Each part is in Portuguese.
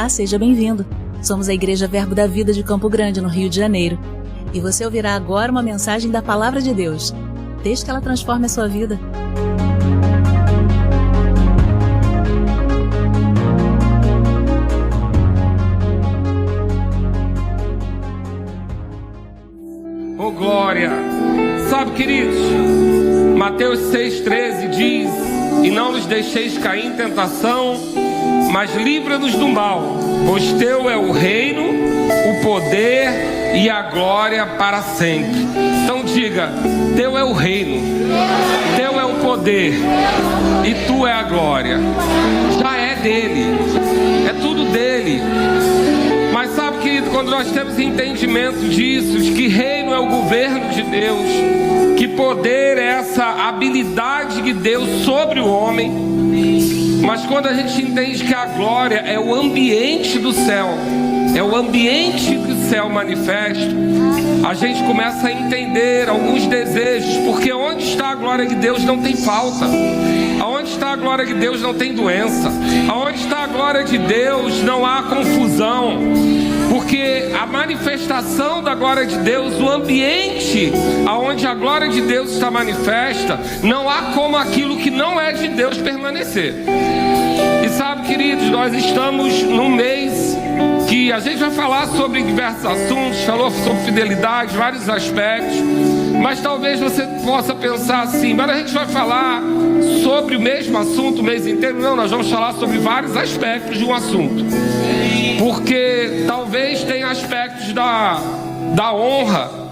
Olá, seja bem-vindo. Somos a Igreja Verbo da Vida de Campo Grande, no Rio de Janeiro. E você ouvirá agora uma mensagem da Palavra de Deus. Desde que ela transforme a sua vida. Oh, glória! Sabe, queridos, Mateus 6,13 diz: e não nos deixeis cair em tentação, mas livra-nos do mal, pois teu é o reino, o poder e a glória para sempre. Então diga: teu é o reino, teu é o poder e tu é a glória. Já é dele, é tudo dele. Mas sabe, querido, quando nós temos entendimento disso, de que reino é o governo de Deus, que poder é essa habilidade de Deus sobre o homem, mas quando a gente entende que a glória é o ambiente do céu, é o ambiente que o céu manifesta, a gente começa a entender alguns desejos, porque onde está a glória de Deus não tem falta, aonde está a glória de Deus não tem doença, aonde está a glória de Deus não há confusão, porque a manifestação da glória de Deus, o ambiente aonde a glória de Deus está manifesta, não há como aquilo que não é de Deus permanecer. E sabe, queridos, nós estamos num mês que a gente vai falar sobre diversos assuntos, falou sobre fidelidade, vários aspectos, mas talvez você possa pensar assim: mas a gente vai falar sobre o mesmo assunto o mês inteiro? Não, nós vamos falar sobre vários aspectos de um assunto, porque talvez tenha aspectos da honra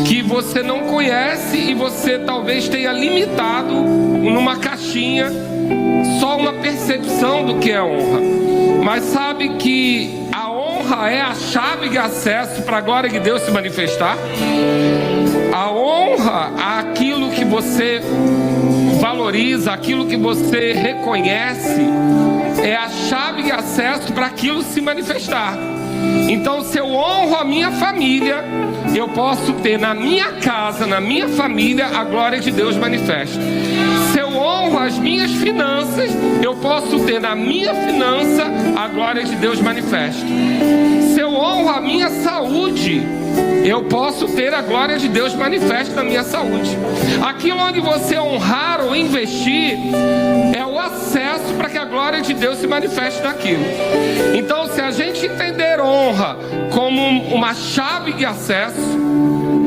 que você não conhece e você talvez tenha limitado numa caixinha, só uma percepção do que é honra. Mas sabe que a honra é a chave de acesso para a glória de Deus se manifestar? A honra, aquilo que você valoriza, aquilo que você reconhece, é a chave de acesso para aquilo se manifestar. Então, se eu honro a minha família, eu posso ter na minha casa, na minha família, a glória de Deus manifesta. Se eu honro as minhas finanças, eu posso ter na minha finança a glória de Deus manifesta. Se eu honro a minha saúde, eu posso ter a glória de Deus manifesta na minha saúde. Aquilo onde você honrar ou investir é o acesso para que a glória de Deus se manifeste naquilo. Então, se a gente entender honra como uma chave de acesso,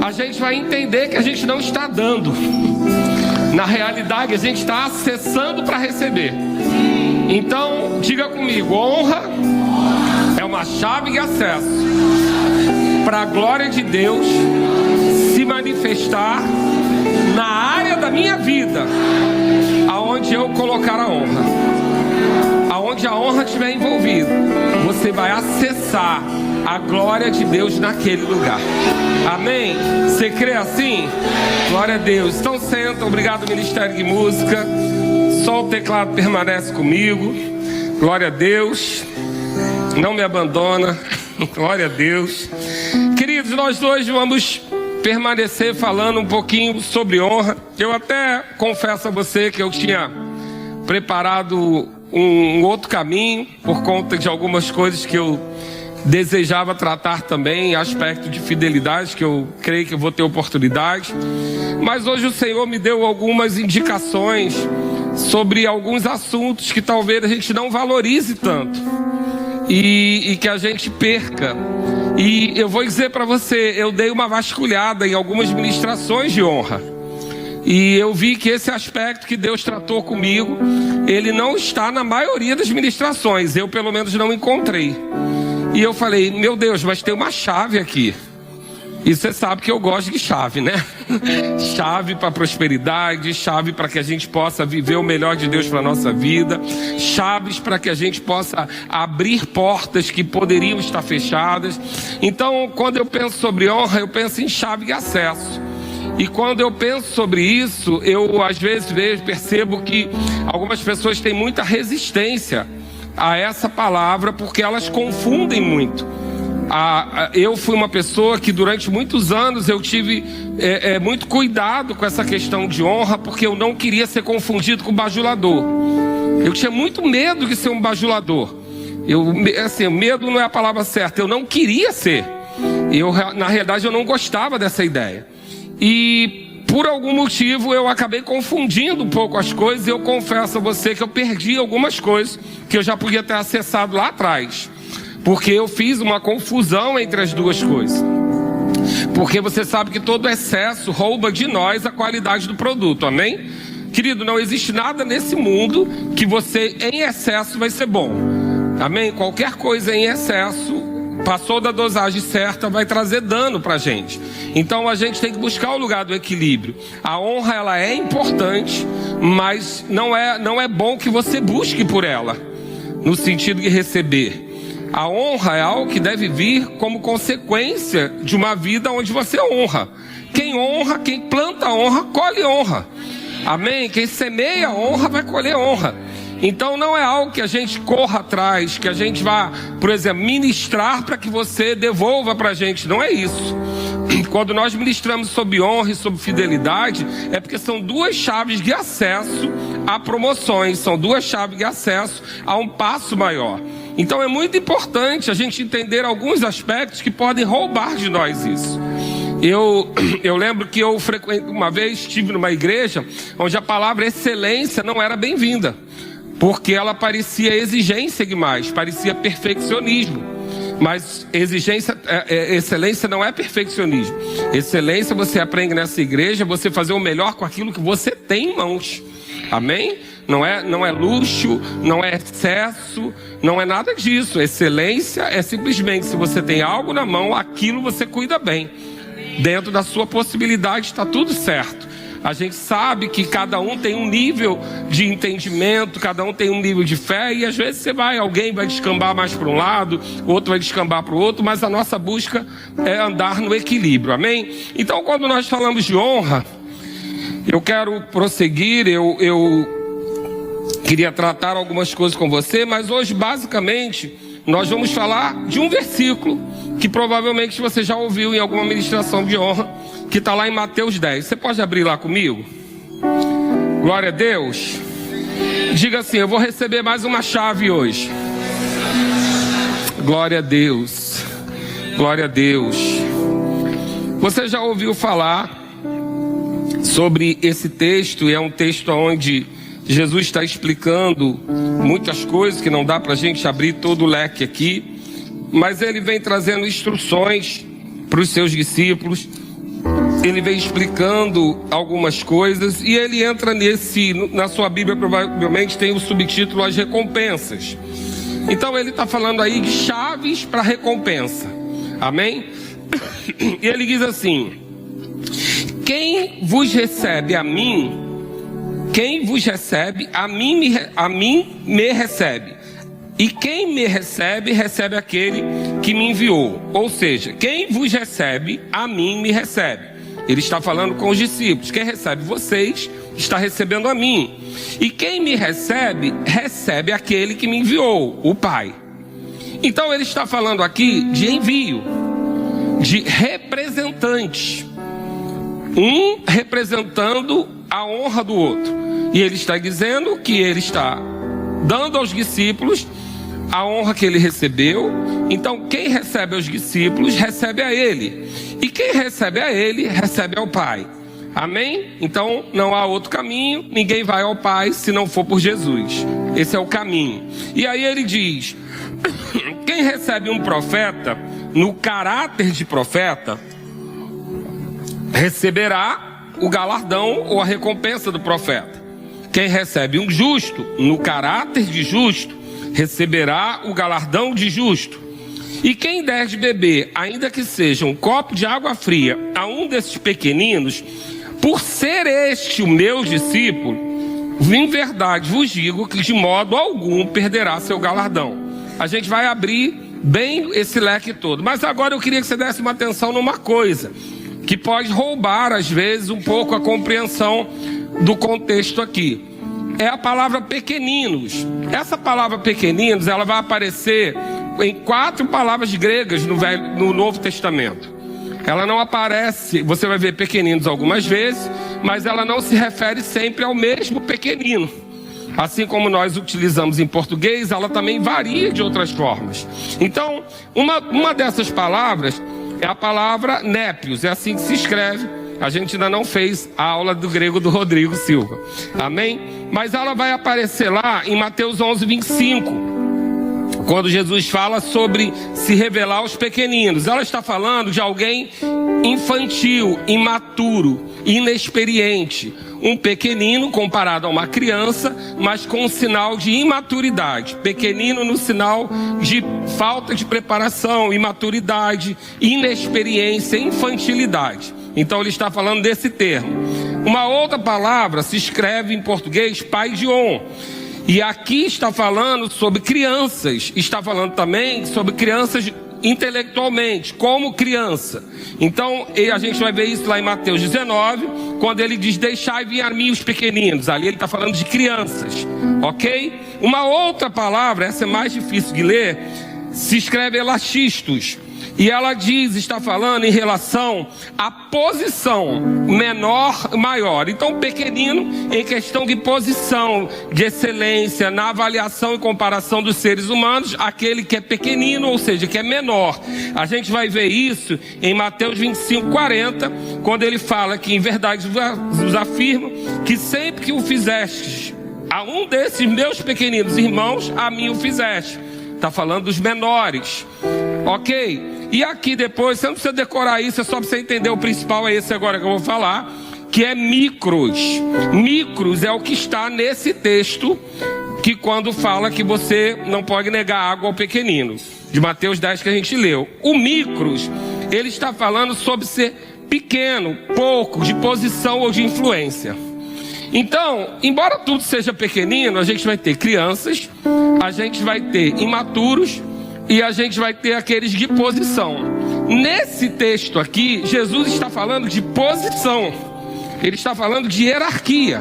a gente vai entender que a gente não está dando. Na realidade, a gente está acessando para receber. Então, diga comigo: honra é uma chave de acesso para a glória de Deus se manifestar na área da minha vida, aonde eu colocar a honra. Aonde a honra estiver envolvida, você vai acessar a glória de Deus naquele lugar. Amém? Você crê assim? Glória a Deus. Então senta. Obrigado, Ministério de Música. Só o teclado permanece comigo. Glória a Deus. Não me abandona. Glória a Deus. Queridos, nós dois vamos permanecer falando um pouquinho sobre honra. Eu até confesso a você que eu tinha preparado um outro caminho por conta de algumas coisas que eu desejava tratar também, aspecto de fidelidade, que eu creio que eu vou ter oportunidade. Mas hoje o Senhor me deu algumas indicações sobre alguns assuntos que talvez a gente não valorize tanto e que a gente perca. E eu vou dizer para você, eu dei uma vasculhada em algumas ministrações de honra, e eu vi que esse aspecto que Deus tratou comigo, ele não está na maioria das ministrações. Eu pelo menos não encontrei. E eu falei: meu Deus, mas tem uma chave aqui. E você sabe que eu gosto de chave, né? Chave para prosperidade, chave para que a gente possa viver o melhor de Deus para a nossa vida, chaves para que a gente possa abrir portas que poderiam estar fechadas. Então, quando eu penso sobre honra, eu penso em chave de acesso. E quando eu penso sobre isso, eu às vezes percebo que algumas pessoas têm muita resistência a essa palavra, porque elas confundem muito. Eu fui uma pessoa que durante muitos anos eu tive muito cuidado com essa questão de honra, porque eu não queria ser confundido com bajulador. Eu tinha muito medo de ser um bajulador. Medo não é a palavra certa. Eu não queria ser. Na realidade, eu não gostava dessa ideia. E por algum motivo eu acabei confundindo um pouco as coisas. E eu confesso a você que eu perdi algumas coisas que eu já podia ter acessado lá atrás, porque eu fiz uma confusão entre as duas coisas. Porque você sabe que todo excesso rouba de nós a qualidade do produto, amém? Querido, não existe nada nesse mundo que você em excesso vai ser bom, amém? Qualquer coisa em excesso, passou da dosagem certa, vai trazer dano pra gente. Então a gente tem que buscar o lugar do equilíbrio. A honra, ela é importante, mas não é bom que você busque por ela, no sentido de receber. A honra é algo que deve vir como consequência de uma vida onde você honra. Quem planta honra, colhe honra. Amém? Quem semeia honra, vai colher honra. Então não é algo que a gente corra atrás, que a gente vá, por exemplo, ministrar para que você devolva para a gente. Não é isso. Quando nós ministramos sobre honra e sobre fidelidade, é porque são duas chaves de acesso a promoções, são duas chaves de acesso a um passo maior. Então é muito importante a gente entender alguns aspectos que podem roubar de nós isso. Eu lembro que uma vez estive numa igreja onde a palavra excelência não era bem-vinda, porque ela parecia exigência demais, parecia perfeccionismo. Mas excelência não é perfeccionismo. Excelência, você aprende nessa igreja, você fazer o melhor com aquilo que você tem em mãos. Amém? Não é luxo, não é excesso, não é nada disso. Excelência é simplesmente, se você tem algo na mão, aquilo você cuida bem. Dentro da sua possibilidade está tudo certo. A gente sabe que cada um tem um nível de entendimento, cada um tem um nível de fé, e às vezes alguém vai descambar mais para um lado, outro vai descambar para o outro, mas a nossa busca é andar no equilíbrio, amém? Então, quando nós falamos de honra, eu quero prosseguir, eu queria tratar algumas coisas com você, mas hoje, basicamente, nós vamos falar de um versículo que provavelmente você já ouviu em alguma ministração de honra, que está lá em Mateus 10. Você pode abrir lá comigo? Glória a Deus. Diga assim: eu vou receber mais uma chave hoje. Glória a Deus. Glória a Deus. Você já ouviu falar sobre esse texto? E é um texto onde Jesus está explicando muitas coisas que não dá para a gente abrir todo o leque aqui, mas ele vem trazendo instruções para os seus discípulos. Ele vem explicando algumas coisas e ele entra na sua Bíblia provavelmente tem o subtítulo As Recompensas. Então ele está falando aí de chaves para recompensa, amém? E ele diz assim: quem vos recebe a mim, a mim me recebe. E quem me recebe, recebe aquele que me enviou. Ou seja, quem vos recebe, a mim me recebe. Ele está falando com os discípulos. Quem recebe vocês, está recebendo a mim. E quem me recebe, recebe aquele que me enviou, o Pai. Então ele está falando aqui de envio, de representantes. Um representando a honra do outro. E ele está dizendo que ele está dando aos discípulos a honra que ele recebeu. Então quem recebe aos discípulos, recebe a ele. E quem recebe a ele, recebe ao Pai. Amém? Então não há outro caminho. Ninguém vai ao Pai se não for por Jesus. Esse é o caminho. E aí ele diz: quem recebe um profeta no caráter de profeta, receberá o galardão ou a recompensa do profeta. Quem recebe um justo no caráter de justo, receberá o galardão de justo. E quem der de beber, ainda que seja um copo de água fria, a um desses pequeninos, por ser este o meu discípulo, em verdade vos digo que de modo algum perderá seu galardão. A gente vai abrir bem esse leque todo. Mas agora eu queria que você desse uma atenção numa coisa que pode roubar às vezes um pouco a compreensão do contexto aqui. É a palavra pequeninos. Essa palavra pequeninos, ela vai aparecer em 4 palavras gregas no Novo Testamento. Ela não aparece, você vai ver pequeninos algumas vezes, mas ela não se refere sempre ao mesmo pequenino. assim como nós utilizamos em português, ela também varia de outras formas. Então, uma dessas palavras é a palavra népios, é assim que se escreve. A gente ainda não fez a aula do grego do Rodrigo Silva, amém? Mas ela vai aparecer lá em Mateus 11, 25, quando Jesus fala sobre se revelar aos pequeninos. Ela está falando de alguém infantil, imaturo, inexperiente. Um pequenino comparado a uma criança, mas com um sinal de imaturidade. Pequenino no sinal de falta de preparação, imaturidade, inexperiência, infantilidade. Então ele está falando desse termo. Uma outra palavra se escreve em português paidion. E aqui está falando sobre crianças. Está falando também sobre crianças intelectualmente, como criança. Então a gente vai ver isso lá em Mateus 19, quando ele diz: deixai vir a mim os pequeninos. Ali ele está falando de crianças, ok? Uma outra palavra, essa é mais difícil de ler, se escreve elastistos. E ela está falando em relação à posição menor, maior. Então, pequenino em questão de posição, de excelência, na avaliação e comparação dos seres humanos, aquele que é pequenino, ou seja, que é menor. A gente vai ver isso em Mateus 25, 40, quando ele fala que em verdade vos afirmo que sempre que o fizestes a um desses meus pequeninos irmãos, a mim o fizeste. Está falando dos menores, ok? E aqui depois, você não precisa decorar isso, é só para você entender o principal, é esse agora que eu vou falar, que é micros. Micros é o que está nesse texto, que quando fala que você não pode negar água ao pequenino, de Mateus 10 que a gente leu. O micros, ele está falando sobre ser pequeno, pouco, de posição ou de influência. Então, embora tudo seja pequenino, a gente vai ter crianças, a gente vai ter imaturos e a gente vai ter aqueles de posição. Nesse texto aqui, Jesus está falando de posição. Ele está falando de hierarquia.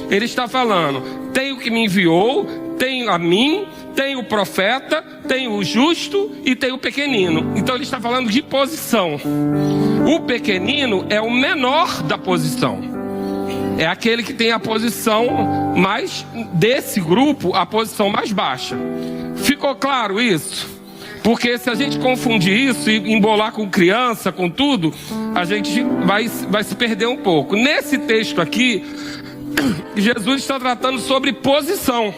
Ele está falando: tem o que me enviou, tem a mim, tem o profeta, tem o justo e tem o pequenino. Então ele está falando de posição. O pequenino é o menor da posição. É aquele que tem a posição mais, desse grupo, a posição mais baixa. Ficou claro isso? Porque se a gente confundir isso e embolar com criança, com tudo, a gente vai se perder um pouco. Nesse texto aqui, Jesus está tratando sobre posição.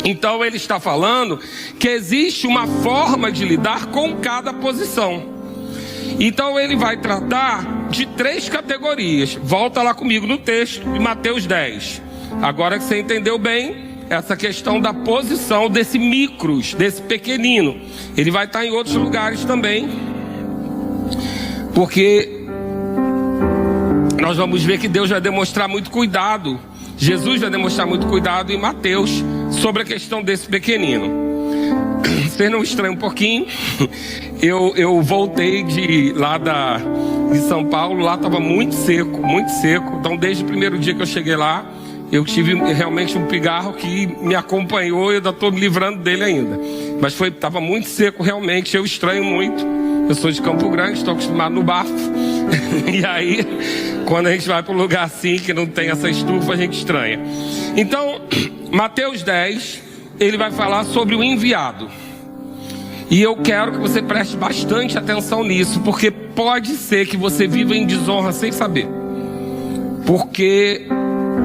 Então ele está falando que existe uma forma de lidar com cada posição. Então ele vai tratar de 3 categorias. Volta lá comigo no texto de Mateus 10. Agora que você entendeu bem essa questão da posição desse micros, desse pequenino, ele vai estar em outros lugares também, porque nós vamos ver que Deus vai demonstrar muito cuidado, Jesus vai demonstrar muito cuidado em Mateus sobre a questão desse pequenino. Vocês não estranham um pouquinho? Eu voltei de São Paulo, lá estava muito seco, muito seco. Então desde o primeiro dia que eu cheguei lá, eu tive realmente um pigarro que me acompanhou e eu ainda estou me livrando dele ainda. Mas estava muito seco realmente, eu estranho muito. Eu sou de Campo Grande, estou acostumado no bafo. E aí, quando a gente vai para um lugar assim, que não tem essa estufa, a gente estranha. Então, Mateus 10, ele vai falar sobre o enviado. E eu quero que você preste bastante atenção nisso, porque pode ser que você viva em desonra sem saber. Porque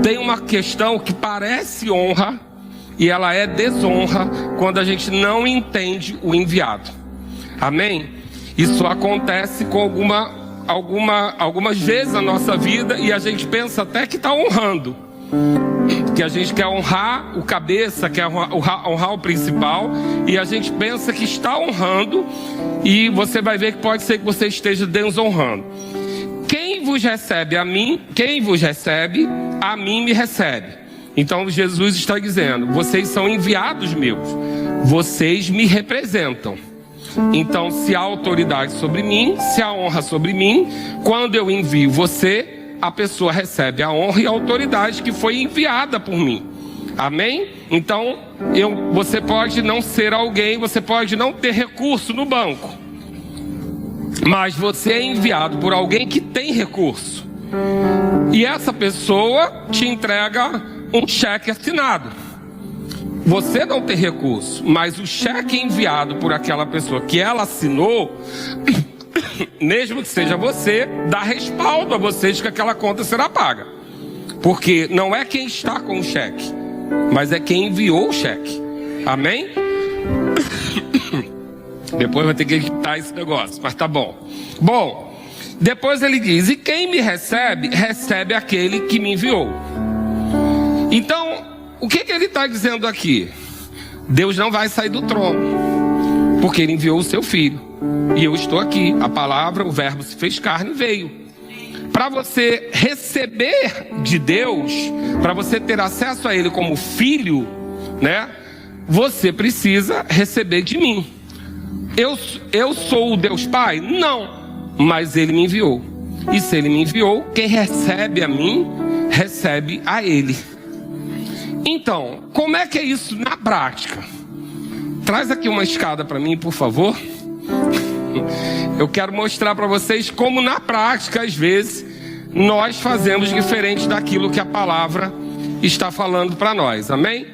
tem uma questão que parece honra e ela é desonra quando a gente não entende o enviado. Amém? Isso acontece com algumas vezes na nossa vida e a gente pensa até que está honrando. Que a gente quer honrar o cabeça, quer honrar o principal, e a gente pensa que está honrando, e você vai ver que pode ser que você esteja desonrando. Quem vos recebe a mim me recebe. Então Jesus está dizendo: vocês são enviados meus, vocês me representam. Então se há autoridade sobre mim, se há honra sobre mim, quando eu envio você, a pessoa recebe a honra e a autoridade que foi enviada por mim. Amém? Então, você pode não ser alguém, você pode não ter recurso no banco, mas você é enviado por alguém que tem recurso. E essa pessoa te entrega um cheque assinado. você não tem recurso, mas o cheque enviado por aquela pessoa que ela assinou, mesmo que seja você, dá respaldo a você de que aquela conta será paga. Porque não é quem está com o cheque, mas é quem enviou o cheque. Amém? Depois vai ter que quitar esse negócio, mas tá bom. Bom, depois ele diz: e quem me recebe, recebe aquele que me enviou. Então, o que ele está dizendo aqui? Deus não vai sair do trono, porque ele enviou o seu filho. E eu estou aqui. A palavra, o verbo se fez carne e veio. Para você receber de Deus, para você ter acesso a ele como filho, né? Você precisa receber de mim. Eu sou o Deus Pai? Não, mas ele me enviou. E se ele me enviou, quem recebe a mim, recebe a ele. Então, como é que é isso na prática? Traz aqui uma escada para mim, por favor. Eu quero mostrar para vocês como na prática, às vezes, nós fazemos diferente daquilo que a palavra está falando para nós. Amém?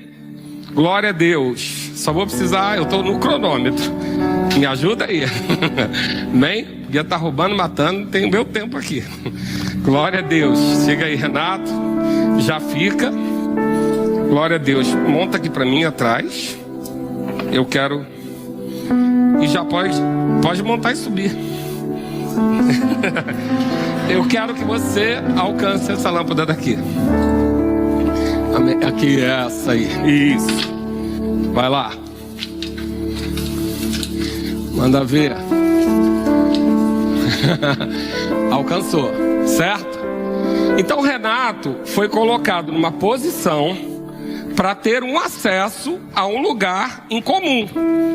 Glória a Deus. Só vou precisar, eu estou no cronômetro. Me ajuda aí. Amém? Podia estar roubando, matando, tem o meu tempo aqui. Glória a Deus. Chega aí, Renato. Já fica. Glória a Deus. Monta aqui para mim atrás. Eu quero... E já pode montar e subir. Eu quero que você alcance essa lâmpada daqui. Aqui, essa aí. Isso. Vai lá. Manda ver. Alcançou, certo? Então Renato foi colocado numa posição para ter um acesso a um lugar em comum.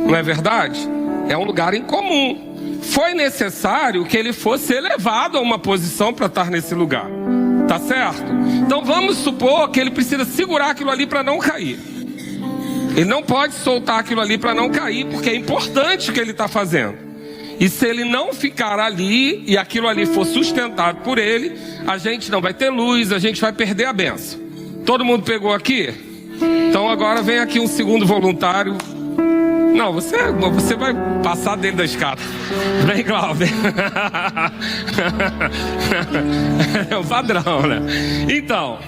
Não é verdade? É um lugar em comum. Foi necessário que ele fosse elevado a uma posição para estar nesse lugar. Tá certo? Então vamos supor que ele precisa segurar aquilo ali para não cair. Ele não pode soltar aquilo ali para não cair, porque é importante o que ele está fazendo. E se ele não ficar ali e aquilo ali for sustentado por ele, a gente não vai ter luz, a gente vai perder a bênção. Todo mundo pegou aqui? Então agora vem aqui um segundo voluntário. Não, você vai passar dentro da escada. Vem, Glauber. É o padrão, né? Então,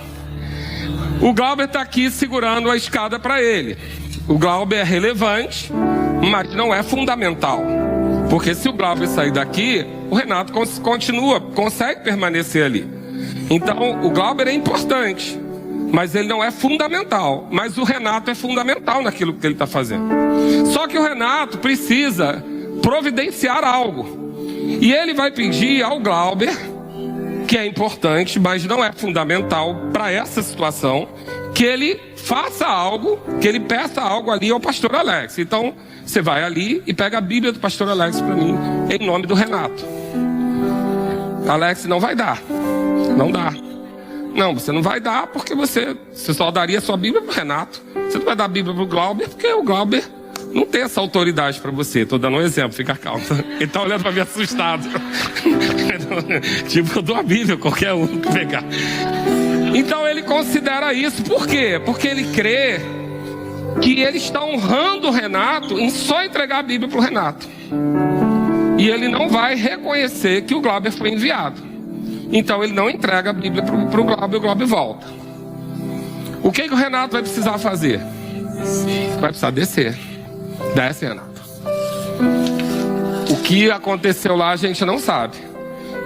o Glauber está aqui segurando a escada para ele. O Glauber é relevante, mas não é fundamental. Porque se o Glauber sair daqui, o Renato consegue permanecer ali. Então, o Glauber é importante, mas ele não é fundamental. Mas o Renato é fundamental naquilo que ele está fazendo. Só que o Renato precisa providenciar algo. E ele vai pedir ao Glauber, que é importante, mas não é fundamental para essa situação, que ele faça algo, que ele peça algo ali ao pastor Alex. Então, você vai ali e pega a Bíblia do pastor Alex para mim, em nome do Renato. Alex, não vai dar. Não dá. Não, você não vai dar porque você só daria a sua Bíblia para o Renato. Você não vai dar a Bíblia para o Glauber, porque o Glauber não tem essa autoridade para você. Estou dando um exemplo, fica calmo. Ele está olhando para mim assustado. Tipo, eu dou a Bíblia, qualquer um que pegar. Então ele considera isso. Por quê? Porque ele crê que ele está honrando o Renato em só entregar a Bíblia para o Renato. E ele não vai reconhecer que o Glauber foi enviado. Então ele não entrega a Bíblia para o Glauber e o Glauber volta. O que o Renato vai precisar fazer? Vai precisar descer. Desce, Renato. O que aconteceu lá a gente não sabe.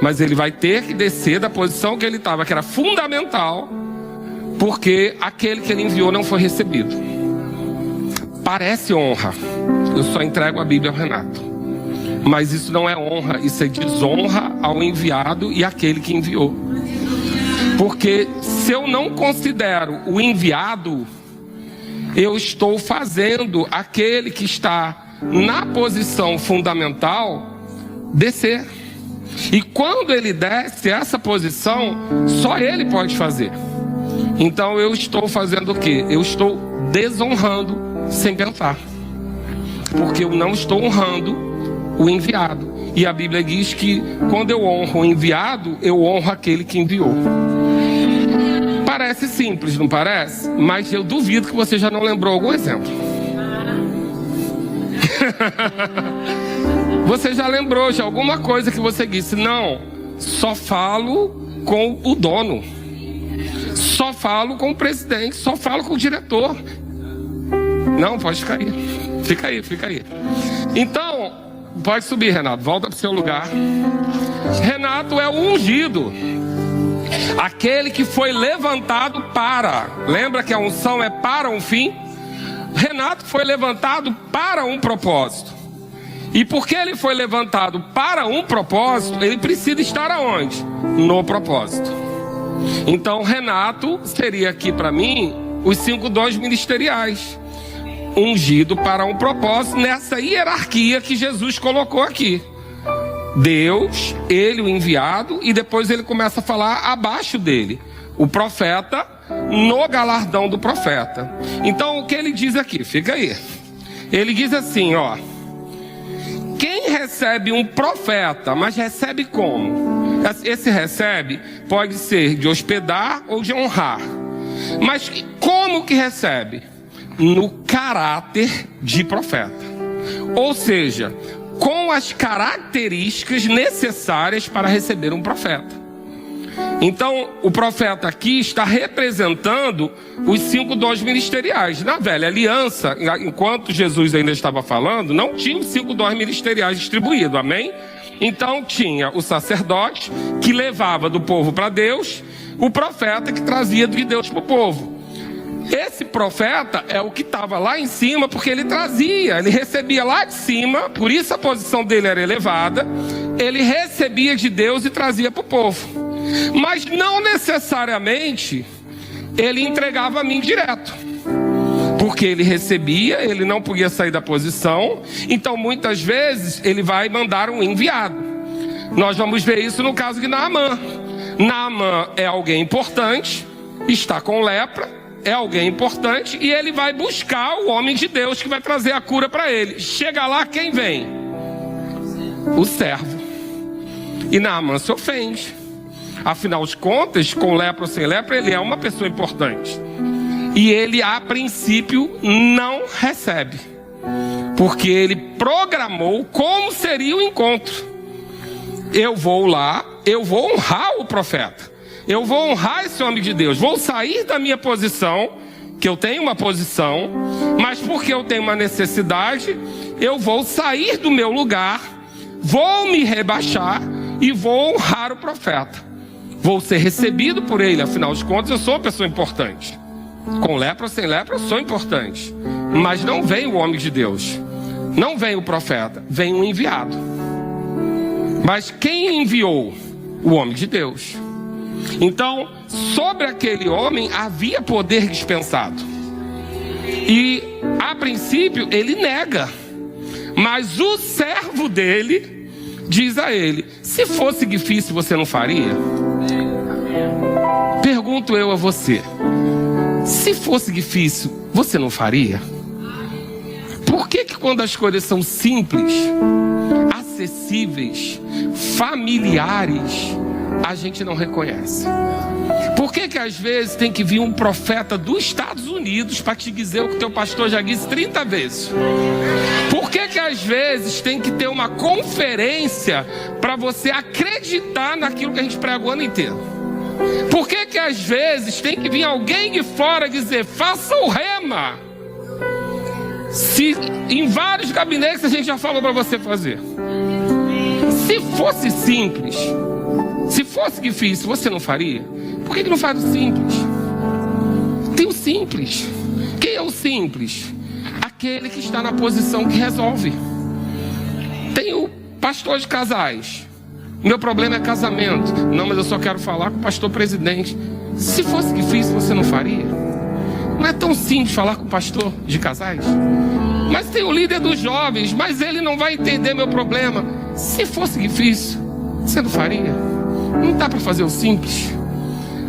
Mas ele vai ter que descer da posição que ele estava, que era fundamental, porque aquele que ele enviou não foi recebido. Parece honra. Eu só entrego a Bíblia ao Renato. Mas isso não é honra, isso é desonra ao enviado e àquele que enviou. Porque se eu não considero o enviado, eu estou fazendo aquele que está na posição fundamental descer. E quando ele desce essa posição, só ele pode fazer. Então eu estou fazendo o quê? Eu estou desonrando sem pensar. Porque eu não estou honrando o enviado. E a Bíblia diz que quando eu honro o enviado, eu honro aquele que enviou. Parece simples, não parece? Mas eu duvido que você já não lembrou algum exemplo. Você já lembrou de alguma coisa que você disse: não, só falo com o dono, só falo com o presidente, só falo com o diretor. Não, pode ficar aí. Fica aí. Então, pode subir, Renato, volta para o seu lugar. Renato é o ungido, aquele que foi levantado para. Lembra que a unção é para um fim? Renato foi levantado para um propósito. E porque ele foi levantado para um propósito, ele precisa estar aonde? No propósito. Então Renato seria aqui para mim os 5 dons ministeriais, ungido para um propósito, nessa hierarquia que Jesus colocou aqui. Deus, ele o enviado, e depois ele começa a falar abaixo dele, o profeta, no galardão do profeta. Então o que ele diz aqui? Fica aí. Ele diz assim, ó: quem recebe um profeta, mas recebe como? Esse recebe pode ser de hospedar ou de honrar. Mas como que recebe? No caráter de profeta. Ou seja, com as características necessárias para receber um profeta. Então, o profeta aqui está representando os 5 dons ministeriais. Na velha aliança, enquanto Jesus ainda estava falando, não tinha os 5 dons ministeriais distribuídos, amém? Então tinha o sacerdote, que levava do povo para Deus, o profeta, que trazia de Deus para o povo. Esse profeta é o que estava lá em cima, porque ele trazia, ele recebia lá de cima, por isso a posição dele era elevada, ele recebia de Deus e trazia para o povo. Mas não necessariamente ele entregava a mim direto, porque ele recebia, ele não podia sair da posição. Então muitas vezes ele vai mandar um enviado. Nós vamos ver isso no caso de Naamã. Naamã é alguém importante, está com lepra, é alguém importante, e ele vai buscar o homem de Deus que vai trazer a cura para ele. Chega lá, quem vem? O servo. E Naamã se ofende. Afinal de contas, com lepra ou sem lepra, ele é uma pessoa importante. E ele, a princípio, não recebe, porque ele programou como seria o encontro. Eu vou lá, eu vou honrar o profeta, eu vou honrar esse homem de Deus, vou sair da minha posição, que eu tenho uma posição, mas porque eu tenho uma necessidade, eu vou sair do meu lugar, vou me rebaixar e vou honrar o profeta. Vou ser recebido por ele, afinal de contas eu sou uma pessoa importante. Com lepra ou sem lepra eu sou importante. Mas não vem o homem de Deus, não vem o profeta, vem um enviado. Mas quem enviou? O homem de Deus. Então, sobre aquele homem havia poder dispensado. E, a princípio, ele nega. Mas o servo dele diz a ele: se fosse difícil, você não faria? Pergunto eu a você: se fosse difícil, você não faria? Por que quando as coisas são simples, acessíveis, familiares, a gente não reconhece? Por que às vezes tem que vir um profeta dos Estados Unidos para te dizer o que teu pastor já disse 30 vezes? Por que às vezes tem que ter uma conferência para você acreditar naquilo que a gente prega o ano inteiro? Por que às vezes tem que vir alguém de fora dizer: faça o rema, se em vários gabinetes a gente já falou para você fazer? Se fosse simples, se fosse difícil, você não faria? Por que não faz o simples? Tem o simples. Quem é o simples? Aquele que está na posição que resolve. Tem o pastor de casais: meu problema é casamento. Não, mas eu só quero falar com o pastor presidente. Se fosse difícil, você não faria? Não é tão simples falar com o pastor de casais? Mas tem o líder dos jovens: mas ele não vai entender meu problema. Se fosse difícil, você não faria? Não dá para fazer o simples.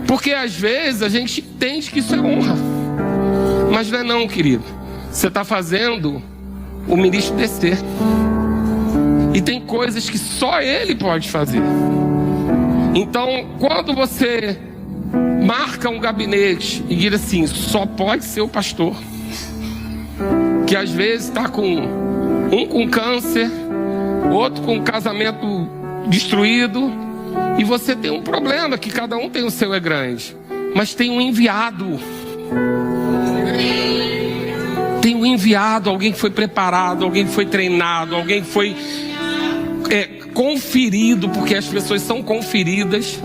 Porque às vezes a gente entende que isso é honra, mas não é não, querido. Você está fazendo o ministro descer. E tem coisas que só ele pode fazer. Então, quando você marca um gabinete e diz assim: só pode ser o pastor. Que às vezes está com câncer, outro com casamento destruído, e você tem um problema, que cada um tem o seu, é grande, mas tem um enviado. Tem um enviado, alguém que foi preparado, alguém que foi treinado, alguém que foi conferido, porque as pessoas são conferidas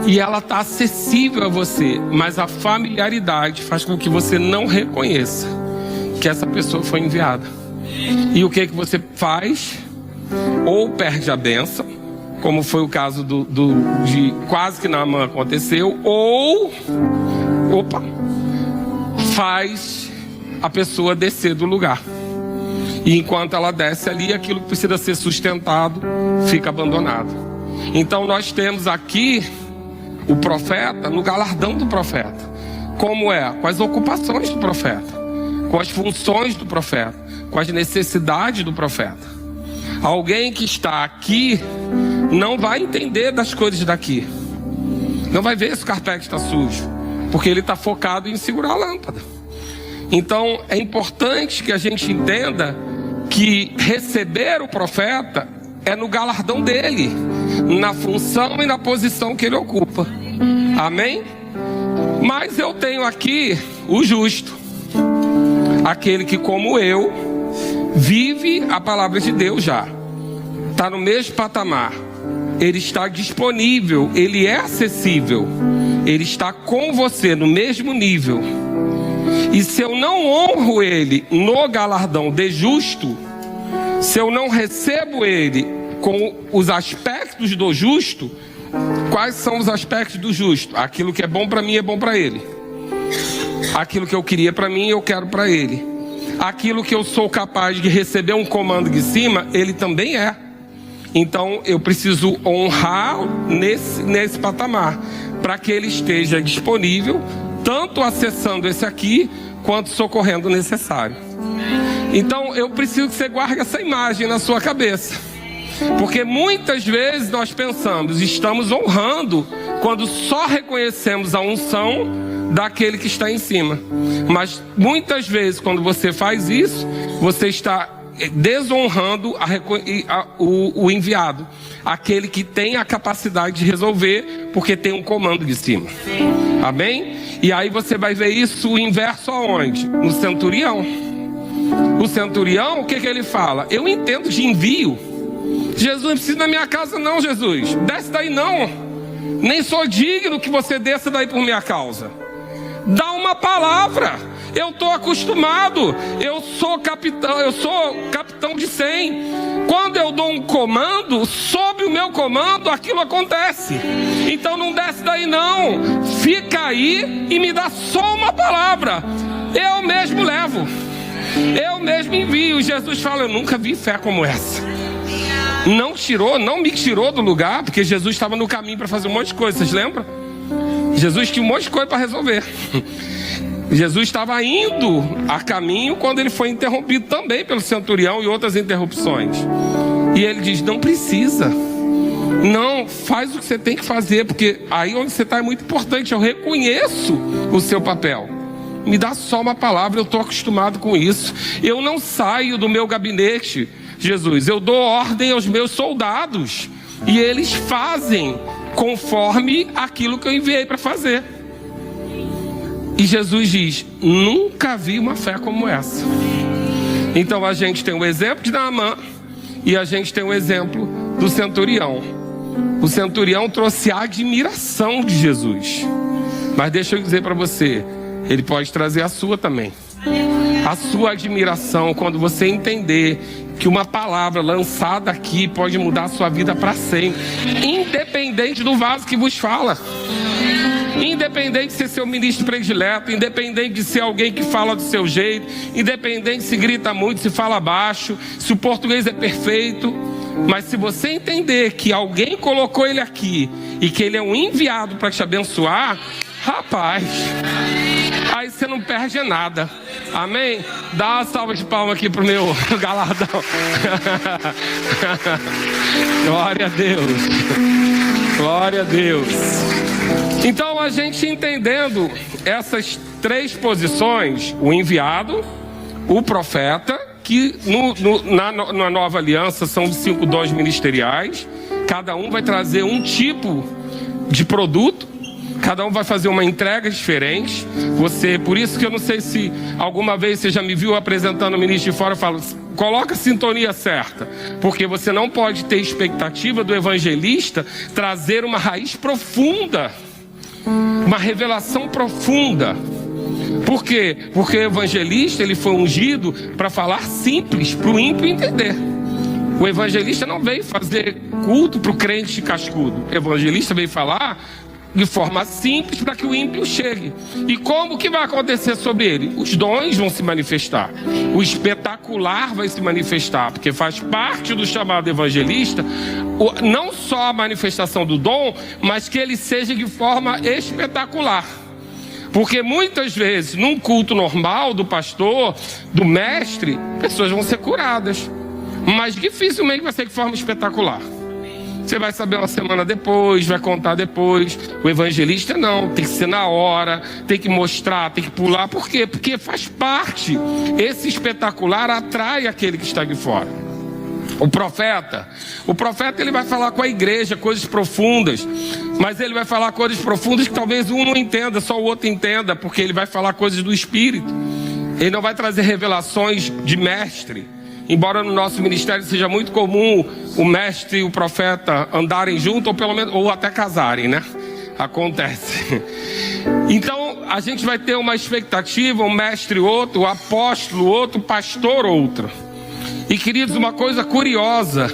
e ela está acessível a você, mas a familiaridade faz com que você não reconheça que essa pessoa foi enviada. E o que você faz? Ou perde a bênção, como foi o caso de quase que Naamã aconteceu, ou faz a pessoa descer do lugar. E enquanto ela desce ali, aquilo que precisa ser sustentado fica abandonado. Então nós temos aqui o profeta no galardão do profeta. Como é? Com as ocupações do profeta, com as funções do profeta, com as necessidades do profeta. Alguém que está aqui não vai entender das coisas daqui. Não vai ver se o carpete está sujo, porque ele está focado em segurar a lâmpada. Então é importante que a gente entenda que receber o profeta é no galardão dele, na função e na posição que ele ocupa. Amém? Mas eu tenho aqui o justo, aquele que, como eu, vive a palavra de Deus já. Está no mesmo patamar. Ele está disponível, ele é acessível. Ele está com você no mesmo nível. E se eu não honro ele no galardão de justo, se eu não recebo ele com os aspectos do justo, quais são os aspectos do justo? Aquilo que é bom para mim é bom para ele. Aquilo que eu queria para mim, eu quero para ele. Aquilo que eu sou capaz de receber um comando de cima, ele também é. Então eu preciso honrar nesse patamar, para que ele esteja disponível, tanto acessando esse aqui, quanto socorrendo o necessário. Então eu preciso que você guarde essa imagem na sua cabeça, porque muitas vezes nós pensamos, estamos honrando quando só reconhecemos a unção daquele que está em cima. Mas muitas vezes quando você faz isso, você está desonrando o enviado, aquele que tem a capacidade de resolver, porque tem um comando de cima. Amém? E aí você vai ver isso o inverso aonde? No centurião. O centurião, o que ele fala? Eu entendo de envio. Jesus, não precisa da minha casa não, Jesus. Desce daí não. Nem sou digno que você desça daí por minha causa. Dá uma palavra. Eu estou acostumado. Eu sou capitão de 100. Quando eu dou um comando, sob o meu comando, aquilo acontece. Então não desce daí não. Fica aí e me dá só uma palavra. Eu mesmo levo. Eu mesmo envio. Jesus fala, eu nunca vi fé como essa. Não me tirou do lugar, porque Jesus estava no caminho para fazer um monte de coisa, vocês lembram? Jesus tinha um monte de coisa para resolver. Jesus estava indo a caminho quando ele foi interrompido também pelo centurião e outras interrupções. E ele diz, não precisa. Não, faz o que você tem que fazer, porque aí onde você está é muito importante. Eu reconheço o seu papel. Me dá só uma palavra, eu estou acostumado com isso. Eu não saio do meu gabinete, Jesus. Eu dou ordem aos meus soldados e eles fazem conforme aquilo que eu enviei para fazer. E Jesus diz, nunca vi uma fé como essa. Então a gente tem o exemplo de Naamã e a gente tem o exemplo do centurião. O centurião trouxe a admiração de Jesus. Mas deixa eu dizer para você, ele pode trazer a sua também. A sua admiração quando você entender que uma palavra lançada aqui pode mudar a sua vida para sempre, independente do vaso que vos fala, independente de ser seu ministro predileto, independente de ser alguém que fala do seu jeito, independente se grita muito, se fala baixo, se o português é perfeito. Mas se você entender que alguém colocou ele aqui e que ele é um enviado para te abençoar, rapaz, aí você não perde nada. Amém? Dá uma salva de palmas aqui pro meu galardão. Glória a Deus. Glória a Deus. Então, a gente entendendo essas três posições, o enviado, o profeta, que na nova aliança são os 5 dons ministeriais, cada um vai trazer um tipo de produto, cada um vai fazer uma entrega diferente. Por isso que eu não sei se alguma vez você já me viu apresentando o ministro de fora, eu falo, coloca a sintonia certa, porque você não pode ter expectativa do evangelista trazer uma raiz profunda, uma revelação profunda. Por quê? Porque o evangelista, ele foi ungido para falar simples, para o ímpio entender. O evangelista não veio fazer culto para o crente cascudo. O evangelista veio falar de forma simples para que o ímpio chegue. E como que vai acontecer sobre ele? Os dons vão se manifestar. O espetacular vai se manifestar, porque faz parte do chamado evangelista, não só a manifestação do dom, mas que ele seja de forma espetacular. Porque muitas vezes, num culto normal do pastor, do mestre, pessoas vão ser curadas, mas dificilmente vai ser de forma espetacular. Você vai saber uma semana depois, vai contar depois. O evangelista não, tem que ser na hora, tem que mostrar, tem que pular. Por quê? Porque faz parte. Esse espetacular atrai aquele que está de fora. O profeta ele vai falar com a igreja coisas profundas, mas ele vai falar coisas profundas que talvez um não entenda, só o outro entenda, porque ele vai falar coisas do Espírito. Ele não vai trazer revelações de mestre. Embora no nosso ministério seja muito comum o mestre e o profeta andarem juntos, ou pelo menos, ou até casarem, né? Acontece. Então, a gente vai ter uma expectativa, um mestre outro, o apóstolo outro, o pastor outro. E, queridos, uma coisa curiosa,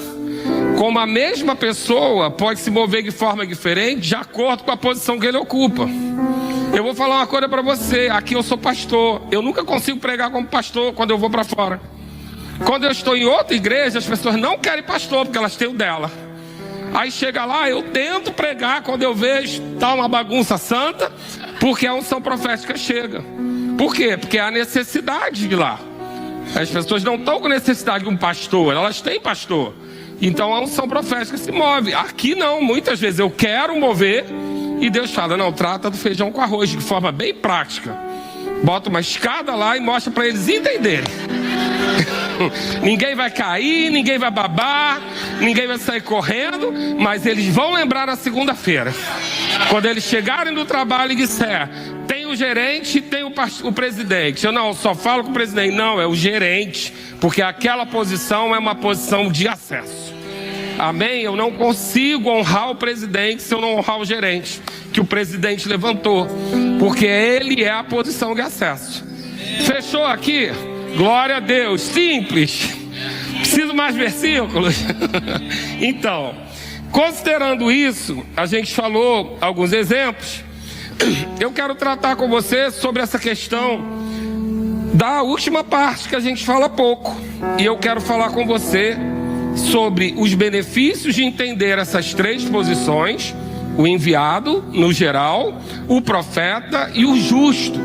como a mesma pessoa pode se mover de forma diferente, de acordo com a posição que ele ocupa. Eu vou falar uma coisa para você, aqui eu sou pastor, eu nunca consigo pregar como pastor quando eu vou para fora. Quando eu estou em outra igreja, as pessoas não querem pastor, porque elas têm o dela. Aí chega lá, eu tento pregar, quando eu vejo, tá uma bagunça santa, porque a unção profética chega. Por quê? Porque há necessidade de lá. As pessoas não estão com necessidade de um pastor, elas têm pastor. Então a unção profética se move. Aqui não, muitas vezes eu quero mover, e Deus fala, não, trata do feijão com arroz, de forma bem prática. Bota uma escada lá e mostra para eles entenderem. Ninguém vai cair, ninguém vai babar, ninguém vai sair correndo, mas eles vão lembrar na segunda-feira, quando eles chegarem do trabalho e disser, tem o gerente e tem o presidente. Eu não só falo com o presidente, não, é o gerente, porque aquela posição é uma posição de acesso. Amém? Eu não consigo honrar o presidente se eu não honrar o gerente que o presidente levantou, porque ele é a posição de acesso. Fechou aqui? Glória a Deus, simples. Preciso mais versículos? Então, considerando isso, a gente falou alguns exemplos. Eu quero tratar com você sobre essa questão da última parte que a gente fala pouco. E eu quero falar com você sobre os benefícios de entender essas três posições: o enviado, no geral, o profeta e o justo.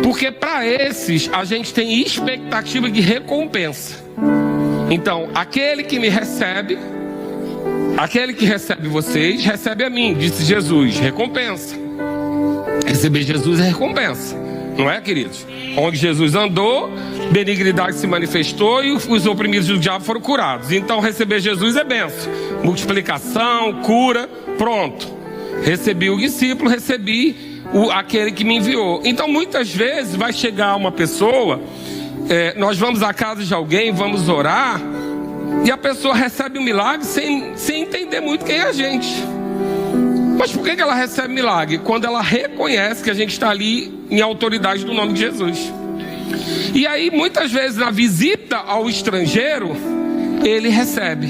Porque para esses a gente tem expectativa de recompensa. Então, aquele que me recebe, aquele que recebe vocês, recebe a mim, disse Jesus, recompensa. Receber Jesus é recompensa, não é, queridos? Onde Jesus andou, benignidade se manifestou e os oprimidos do diabo foram curados. Então receber Jesus é bênção, multiplicação, cura, pronto. Recebi o discípulo, recebi aquele que me enviou. Então muitas vezes vai chegar uma pessoa, nós vamos à casa de alguém, vamos orar, e a pessoa recebe um milagre sem entender muito quem é a gente. Mas por que ela recebe milagre? Quando ela reconhece que a gente está ali em autoridade do nome de Jesus. E aí muitas vezes na visita ao estrangeiro ele recebe,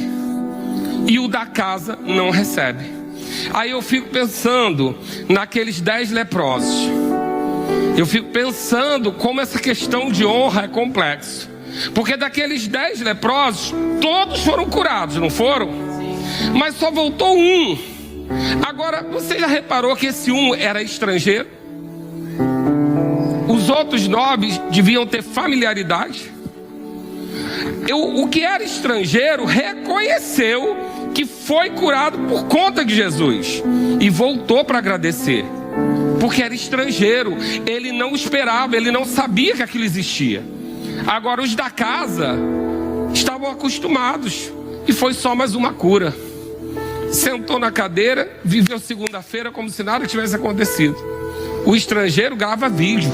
e o da casa não recebe. Aí eu fico pensando naqueles 10 leprosos. Eu fico pensando como essa questão de honra é complexo. Porque daqueles 10 leprosos, todos foram curados, não foram? Mas só voltou um. Agora, você já reparou que esse um era estrangeiro? Os outros 9 deviam ter familiaridade. O que era estrangeiro reconheceu que foi curado por conta de Jesus e voltou para agradecer. porque era estrangeiro. Ele não esperava, ele não sabia que aquilo existia. Agora os da casa estavam acostumados, e foi só mais uma cura. Sentou na cadeira, viveu segunda-feira como se nada tivesse acontecido. O estrangeiro grava vídeo,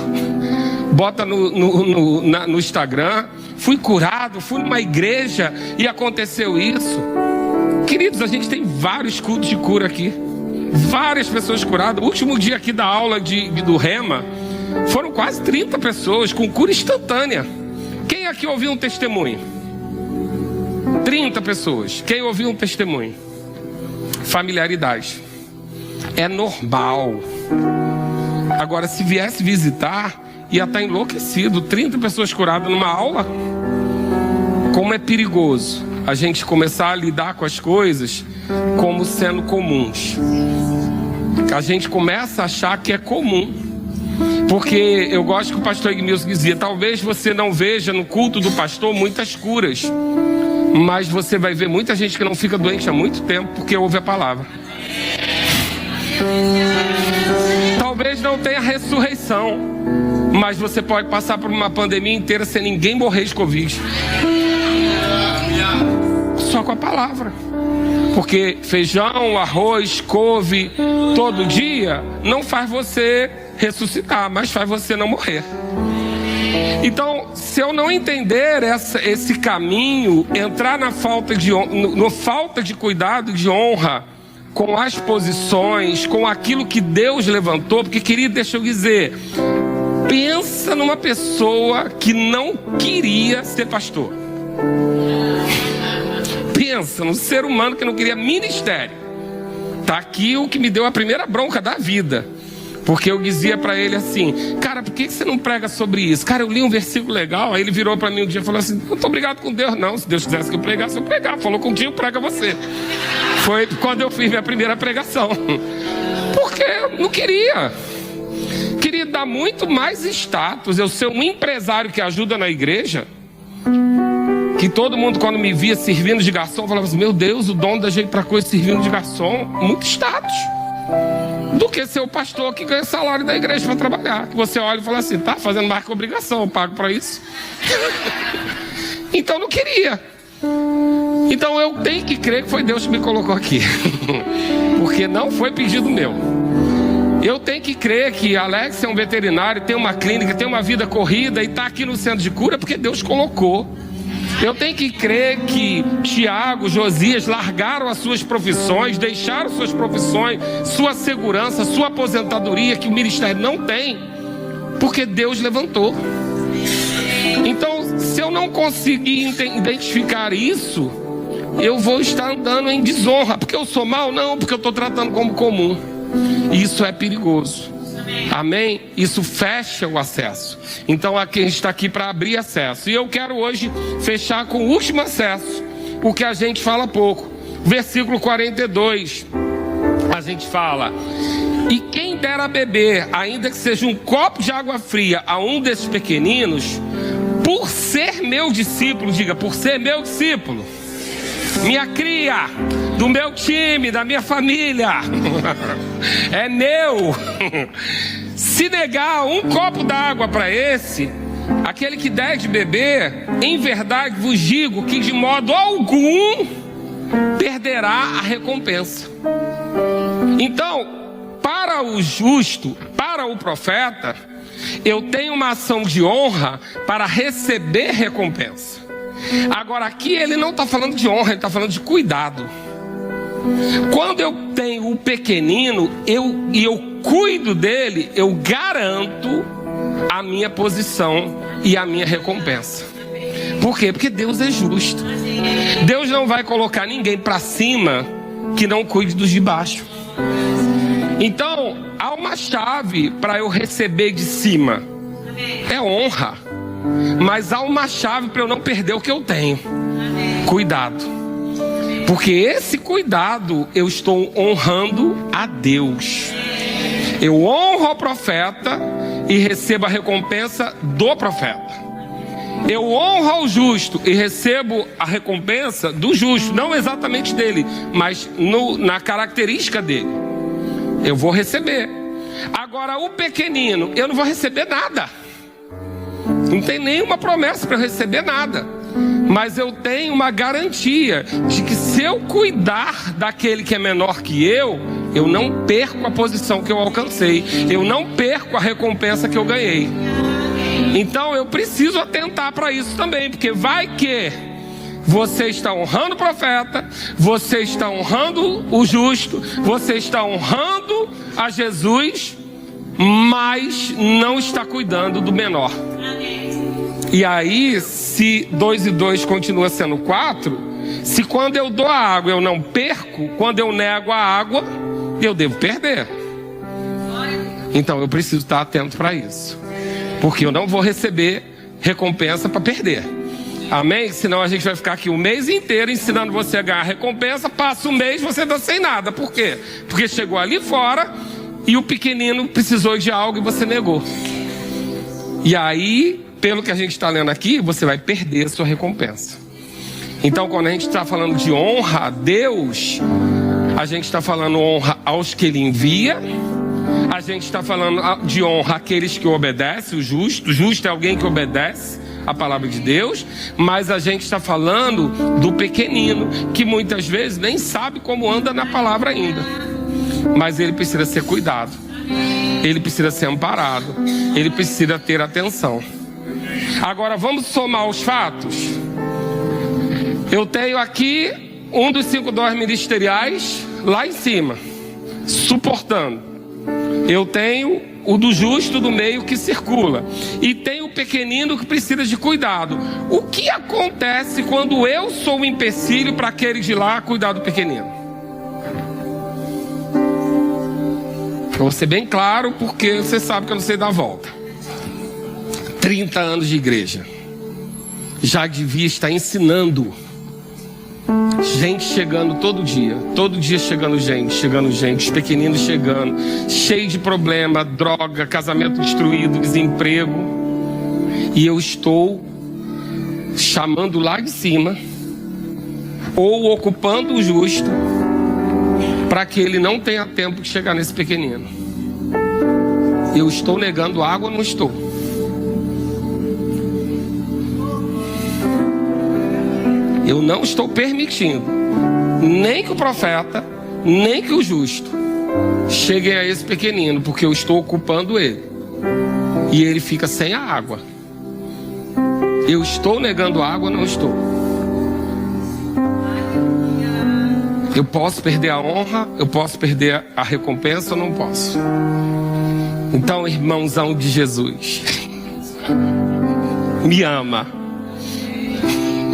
bota no Instagram: fui curado, fui numa igreja e aconteceu isso. Queridos, a gente tem vários cultos de cura aqui, várias pessoas curadas. O último dia aqui da aula do Rema, foram quase 30 pessoas com cura instantânea. Quem aqui ouviu um testemunho? 30 pessoas. Quem ouviu um testemunho? Familiaridade. É normal. Agora, se viesse visitar, ia estar enlouquecido. 30 pessoas curadas numa aula. Como é perigoso a gente começar a lidar com as coisas como sendo comuns. A gente começa a achar que é comum. Porque eu gosto que o pastor Edmilson dizia: talvez você não veja no culto do pastor muitas curas, mas você vai ver muita gente que não fica doente há muito tempo porque ouve a palavra. Talvez não tenha ressurreição, mas você pode passar por uma pandemia inteira sem ninguém morrer de Covid, só com a palavra. Porque feijão, arroz, couve todo dia não faz você ressuscitar, mas faz você não morrer. Então, se eu não entender esse caminho, entrar na falta de cuidado, de honra com as posições, com aquilo que Deus levantou, porque, querido, deixa eu dizer, pensa numa pessoa que não queria ser pastor. Pensa num ser humano que não queria ministério. Tá aqui o que me deu a primeira bronca da vida. Porque eu dizia pra ele assim: cara, por que você não prega sobre isso? Cara, eu li um versículo legal. Aí ele virou pra mim um dia e falou assim: não tô brigado com Deus não. Se Deus quisesse que eu pregasse, eu pregava. Falou contigo, prega você. Foi quando eu fiz minha primeira pregação. Porque eu não queria. Queria dar muito mais status. Eu ser um empresário que ajuda na igreja, que todo mundo, quando me via servindo de garçom, falava assim: meu Deus, o dono da gente pra coisa servindo de garçom. Muito status. Do que ser o pastor que ganha salário da igreja para trabalhar. Que você olha e fala assim: tá fazendo mais que obrigação, eu pago para isso. Então não queria. Então eu tenho que crer que foi Deus que me colocou aqui. Porque não foi pedido meu. Eu tenho que crer que Alex é um veterinário, tem uma clínica, tem uma vida corrida e está aqui no centro de cura porque Deus colocou. Eu tenho que crer que Tiago, Josias largaram as suas profissões, deixaram suas profissões, sua segurança, sua aposentadoria, que o ministério não tem, porque Deus levantou. Então, se eu não conseguir identificar isso, eu vou estar andando em desonra. Porque eu sou mau? Não, porque eu estou tratando como comum. Isso é perigoso. Amém? Isso fecha o acesso. Então aqui a gente está aqui para abrir acesso. E eu quero hoje fechar com o último acesso, o que a gente fala pouco. Versículo 42. A gente fala: e quem dera beber, ainda que seja um copo de água fria, a um desses pequeninos, por ser meu discípulo, diga, por ser meu discípulo, minha cria, do meu time, da minha família, é meu. Se negar um copo d'água para esse, aquele que der de beber, em verdade vos digo que de modo algum perderá a recompensa. Então, para o justo, para o profeta, eu tenho uma ação de honra para receber recompensa. Agora aqui ele não está falando de honra, ele está falando de cuidado. Quando eu tenho o pequenino e eu cuido dele, eu garanto a minha posição e a minha recompensa. Por quê? Porque Deus é justo. Deus não vai colocar ninguém para cima que não cuide dos de baixo. Então há uma chave para eu receber de cima, é honra. Mas há uma chave para eu não perder o que eu tenho: cuidado. Porque esse cuidado eu estou honrando a Deus. Eu honro o profeta e recebo a recompensa do profeta. Eu honro ao justo e recebo a recompensa do justo. Não exatamente dele, mas na característica dele. Eu vou receber. Agora o pequenino, eu não vou receber nada. Não tem nenhuma promessa para eu receber nada. Mas eu tenho uma garantia de que se eu cuidar daquele que é menor que eu não perco a posição que eu alcancei. Eu não perco a recompensa que eu ganhei. Então eu preciso atentar para isso também, porque vai que você está honrando o profeta, você está honrando o justo, você está honrando a Jesus, mas não está cuidando do menor. E aí, se 2 e 2 continua sendo 4, se quando eu dou a água eu não perco, quando eu nego a água, eu devo perder. Então eu preciso estar atento para isso, porque eu não vou receber recompensa para perder. Amém? Senão a gente vai ficar aqui o mês inteiro ensinando você a ganhar recompensa. Passa um mês, você está sem nada. Por quê? Porque chegou ali fora e o pequenino precisou de algo e você negou. E aí, pelo que a gente está lendo aqui, você vai perder a sua recompensa. Então, quando a gente está falando de honra a Deus, a gente está falando honra aos que Ele envia. A gente está falando de honra àqueles que obedecem, o justo. O justo é alguém que obedece a palavra de Deus. Mas a gente está falando do pequenino, que muitas vezes nem sabe como anda na palavra ainda. Mas ele precisa ser cuidado. Ele precisa ser amparado. Ele precisa ter atenção. Agora vamos somar os fatos. Eu tenho aqui um dos 5 dons ministeriais lá em cima, suportando. Eu tenho o do justo do meio que circula. E tem o pequenino que precisa de cuidado. O que acontece quando eu sou um empecilho para aquele de lá cuidar do pequenino? Eu vou ser bem claro, porque você sabe que eu não sei dar volta. 30 anos de igreja. Já devia estar ensinando. Gente chegando todo dia chegando gente, os pequeninos chegando, cheio de problema, droga, casamento destruído, desemprego. E eu estou chamando lá de cima, ou ocupando o justo, para que ele não tenha tempo de chegar nesse pequenino. Eu estou negando água ou não estou? Eu não estou permitindo nem que o profeta, nem que o justo cheguem a esse pequenino, porque eu estou ocupando ele. E ele fica sem a água. Eu estou negando água ou não estou? Eu posso perder a honra, eu posso perder a recompensa ou não posso? Então, irmãozão de Jesus, me ama.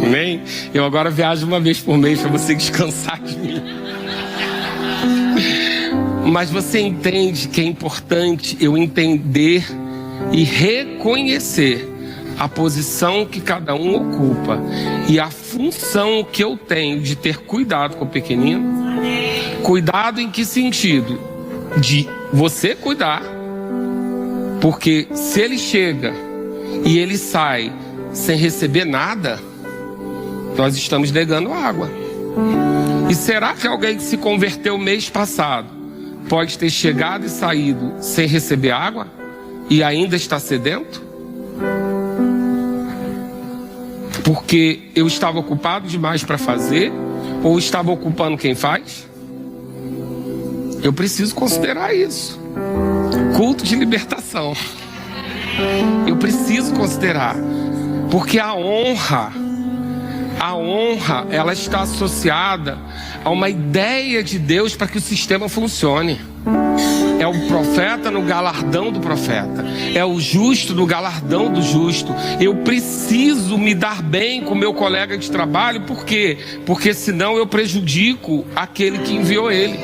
Amém? Eu agora viajo uma vez por mês para você descansar de mim. Mas você entende que é importante eu entender e reconhecer a posição que cada um ocupa e a função que eu tenho de ter cuidado com o pequenino. Cuidado em que sentido? De você cuidar, porque se ele chega e ele sai sem receber nada, nós estamos negando água. E será que alguém que se converteu mês passado pode ter chegado e saído sem receber água e ainda está sedento? Porque eu estava ocupado demais para fazer, ou estava ocupando quem faz? Eu preciso considerar isso. Culto de libertação. Eu preciso considerar, porque a honra, ela está associada a uma ideia de Deus para que o sistema funcione. É o profeta no galardão do profeta, é o justo no galardão do justo. Eu preciso me dar bem com meu colega de trabalho, por quê? Porque senão eu prejudico aquele que enviou ele.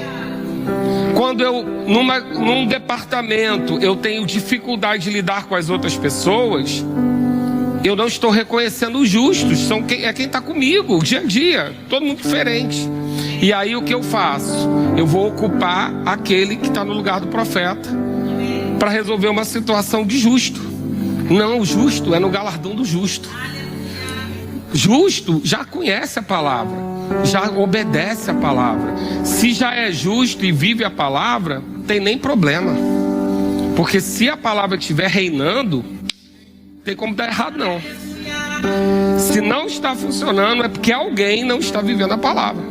Quando eu, num departamento, eu tenho dificuldade de lidar com as outras pessoas, eu não estou reconhecendo os justos, é quem está comigo, dia a dia, todo mundo diferente. E aí o que eu faço? Eu vou ocupar aquele que está no lugar do profeta para resolver uma situação de justo. Não, o justo é no galardão do justo. Justo já conhece a palavra, já obedece a palavra. Se já é justo e vive a palavra, não tem nem problema. Porque se a palavra estiver reinando, não tem como dar errado não. Se não está funcionando, é porque alguém não está vivendo a palavra.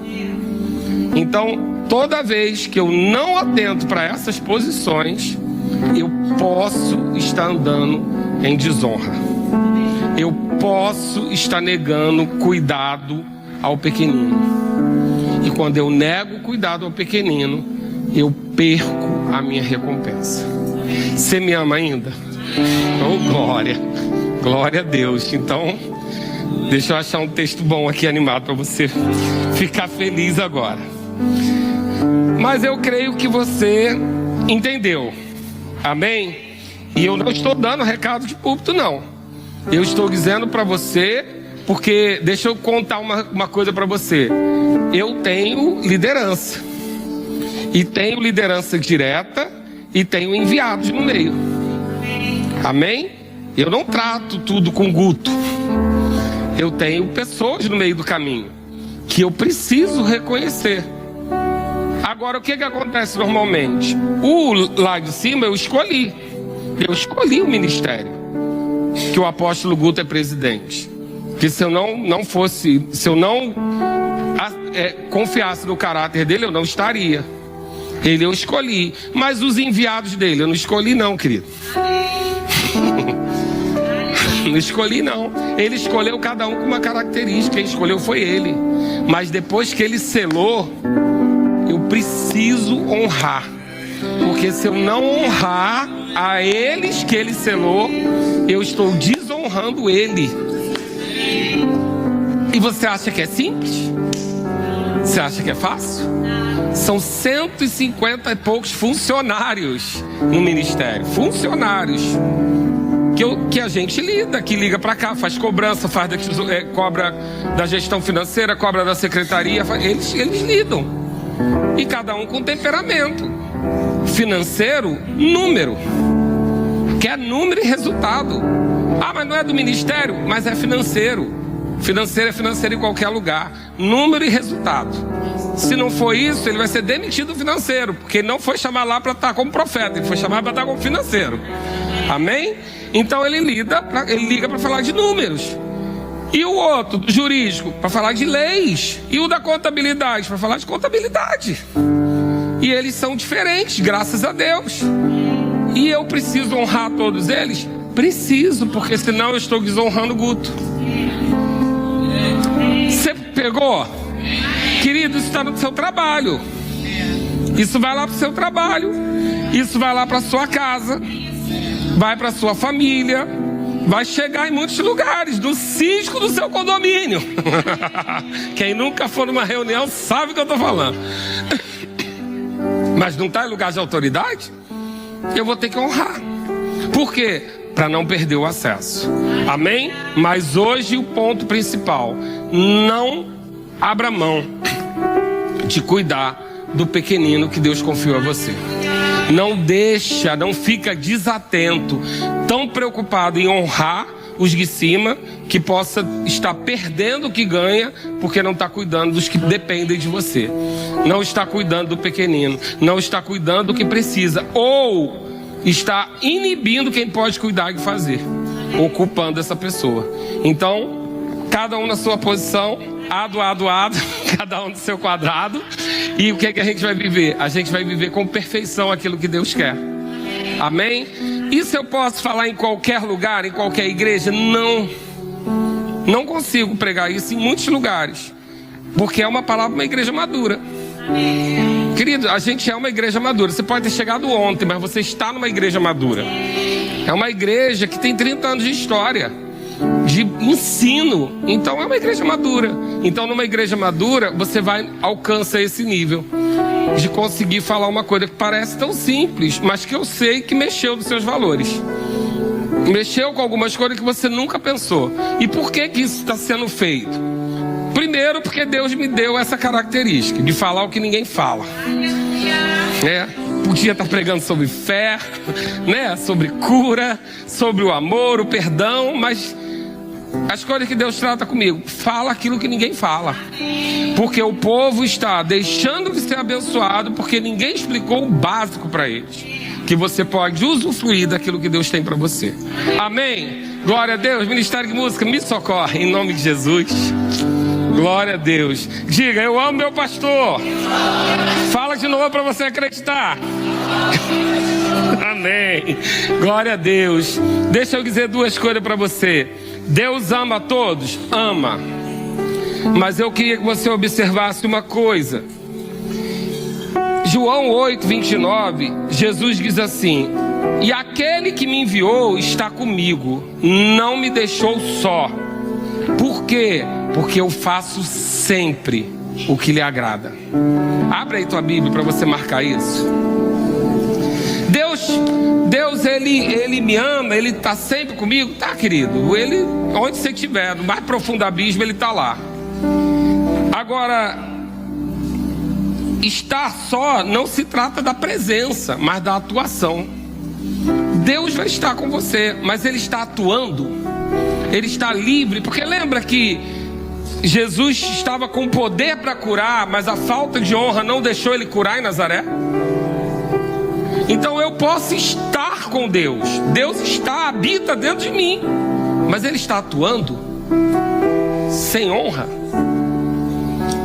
Então, toda vez que eu não atento para essas posições, eu posso estar andando em desonra. Eu posso estar negando cuidado ao pequenino. E quando eu nego cuidado ao pequenino, eu perco a minha recompensa. Você me ama ainda? Oh, glória! Glória a Deus. Então, deixa eu achar um texto bom aqui, animado, para você ficar feliz agora. Mas eu creio que você entendeu. Amém? E eu não estou dando recado de púlpito, não. Eu estou dizendo para você, porque deixa eu contar uma coisa para você. Eu tenho liderança. E tenho liderança direta e tenho enviados no meio. Amém? Eu não trato tudo com guto. Eu tenho pessoas no meio do caminho que eu preciso reconhecer. Agora, o que acontece normalmente? O lá de cima eu escolhi o ministério, que o apóstolo Guto é presidente. Que se eu não confiasse no caráter dele, eu não estaria. Ele eu escolhi, mas os enviados dele eu não escolhi não, querido. Não escolhi não. Ele escolheu cada um com uma característica. Quem escolheu foi ele. Mas depois que ele selou, eu preciso honrar. Porque se eu não honrar a eles que ele selou, eu estou desonrando ele. E você acha que é simples? Você acha que é fácil? São 150 e poucos funcionários no ministério. Funcionários que a gente lida, que liga para cá, faz cobrança, cobra da gestão financeira, cobra da secretaria, eles lidam. E cada um com temperamento. Financeiro, número. Que é número e resultado. Ah, mas não é do ministério, mas é financeiro. Financeiro é financeiro em qualquer lugar. Número e resultado. Se não for isso, ele vai ser demitido do financeiro, porque ele não foi chamar lá para estar como profeta, ele foi chamar para estar como financeiro. Amém? Então ele liga para falar de números. E o outro, do jurídico, para falar de leis. E o da contabilidade, para falar de contabilidade. E eles são diferentes, graças a Deus. E eu preciso honrar todos eles? Preciso, porque senão eu estou desonrando o Guto. Você pegou? Querido, isso está no seu trabalho. Isso vai lá para o seu trabalho. Isso vai lá para a sua casa. Vai para a sua família. Vai chegar em muitos lugares. Do síndico do seu condomínio. Quem nunca for numa reunião sabe o que eu estou falando. Mas não está em lugar de autoridade? Eu vou ter que honrar. Por quê? Para não perder o acesso. Amém? Mas hoje o ponto principal: não abra mão de cuidar do pequenino que Deus confiou a você. Não fica desatento, tão preocupado em honrar os de cima, que possa estar perdendo o que ganha, porque não está cuidando dos que dependem de você. Não está cuidando do pequenino, não está cuidando do que precisa, ou está inibindo quem pode cuidar e fazer, ocupando essa pessoa. Então, cada um na sua posição, ado, cada um no seu quadrado. E o que é que a gente vai viver? A gente vai viver com perfeição aquilo que Deus quer. Amém? Isso eu posso falar em qualquer lugar, em qualquer igreja? Não consigo pregar isso em muitos lugares, porque é uma palavra, uma igreja madura. Querido, a gente é uma igreja madura. Você pode ter chegado ontem, mas você está numa igreja madura. É uma igreja que tem 30 anos de história, de ensino. Então é uma igreja madura. Então numa igreja madura, você alcança esse nível de conseguir falar uma coisa que parece tão simples, mas que eu sei que mexeu nos seus valores. Mexeu com algumas coisas que você nunca pensou. E por que isso está sendo feito? Primeiro, porque Deus me deu essa característica de falar o que ninguém fala. Podia estar pregando sobre fé, sobre cura, sobre o amor, o perdão, mas as coisas que Deus trata comigo, fala aquilo que ninguém fala. Porque o povo está deixando de ser abençoado porque ninguém explicou o básico para eles. que você pode usufruir daquilo que Deus tem para você. Amém? Glória a Deus. Ministério de Música, me socorre em nome de Jesus. Glória a Deus. Diga, eu amo meu pastor. Fala de novo para você acreditar. Amém. Glória a Deus. Deixa eu dizer duas coisas para você. Deus ama a todos? Ama. Mas eu queria que você observasse uma coisa. João 8:29, Jesus diz assim: e aquele que me enviou está comigo, não me deixou só. Por quê? Porque eu faço sempre o que lhe agrada. Abre aí tua Bíblia para você marcar isso. Deus ele me ama, ele está sempre comigo, tá, querido? Ele, onde você estiver, no mais profundo abismo, ele está lá. Agora, estar só não se trata da presença, mas da atuação. Deus vai estar com você, mas ele está atuando, ele está livre, porque lembra que Jesus estava com poder para curar, mas a falta de honra não deixou ele curar em Nazaré? Então eu posso estar com Deus, Deus habita dentro de mim, mas ele está atuando sem honra.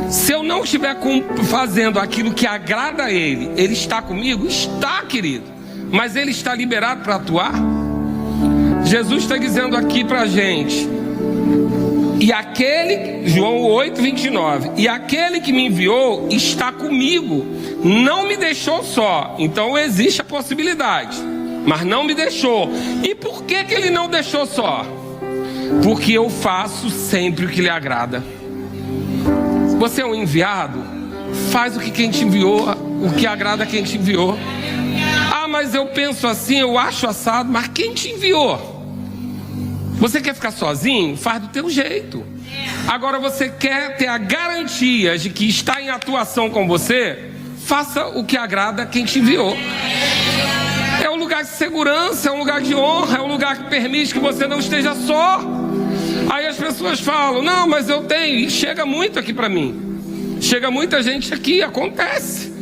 Se eu não estiver fazendo aquilo que agrada a ele, ele está comigo? Está, querido, mas ele está liberado para atuar? Jesus está dizendo aqui para a gente, e aquele, João 8:29, e aquele que me enviou está comigo, não me deixou só. Então existe a possibilidade, mas não me deixou. E por que ele não deixou só? Porque eu faço sempre o que lhe agrada. Você é um enviado, faz o que quem te enviou, o que agrada a quem te enviou. Ah, mas eu penso assim, eu acho assado. Mas quem te enviou? Você quer ficar sozinho? Faz do teu jeito. Agora você quer ter a garantia de que está em atuação com você? Faça o que agrada a quem te enviou. É um lugar de segurança, é um lugar de honra, é um lugar que permite que você não esteja só. Aí as pessoas falam, não, mas eu tenho. E chega muito aqui para mim. Chega muita gente aqui, acontece.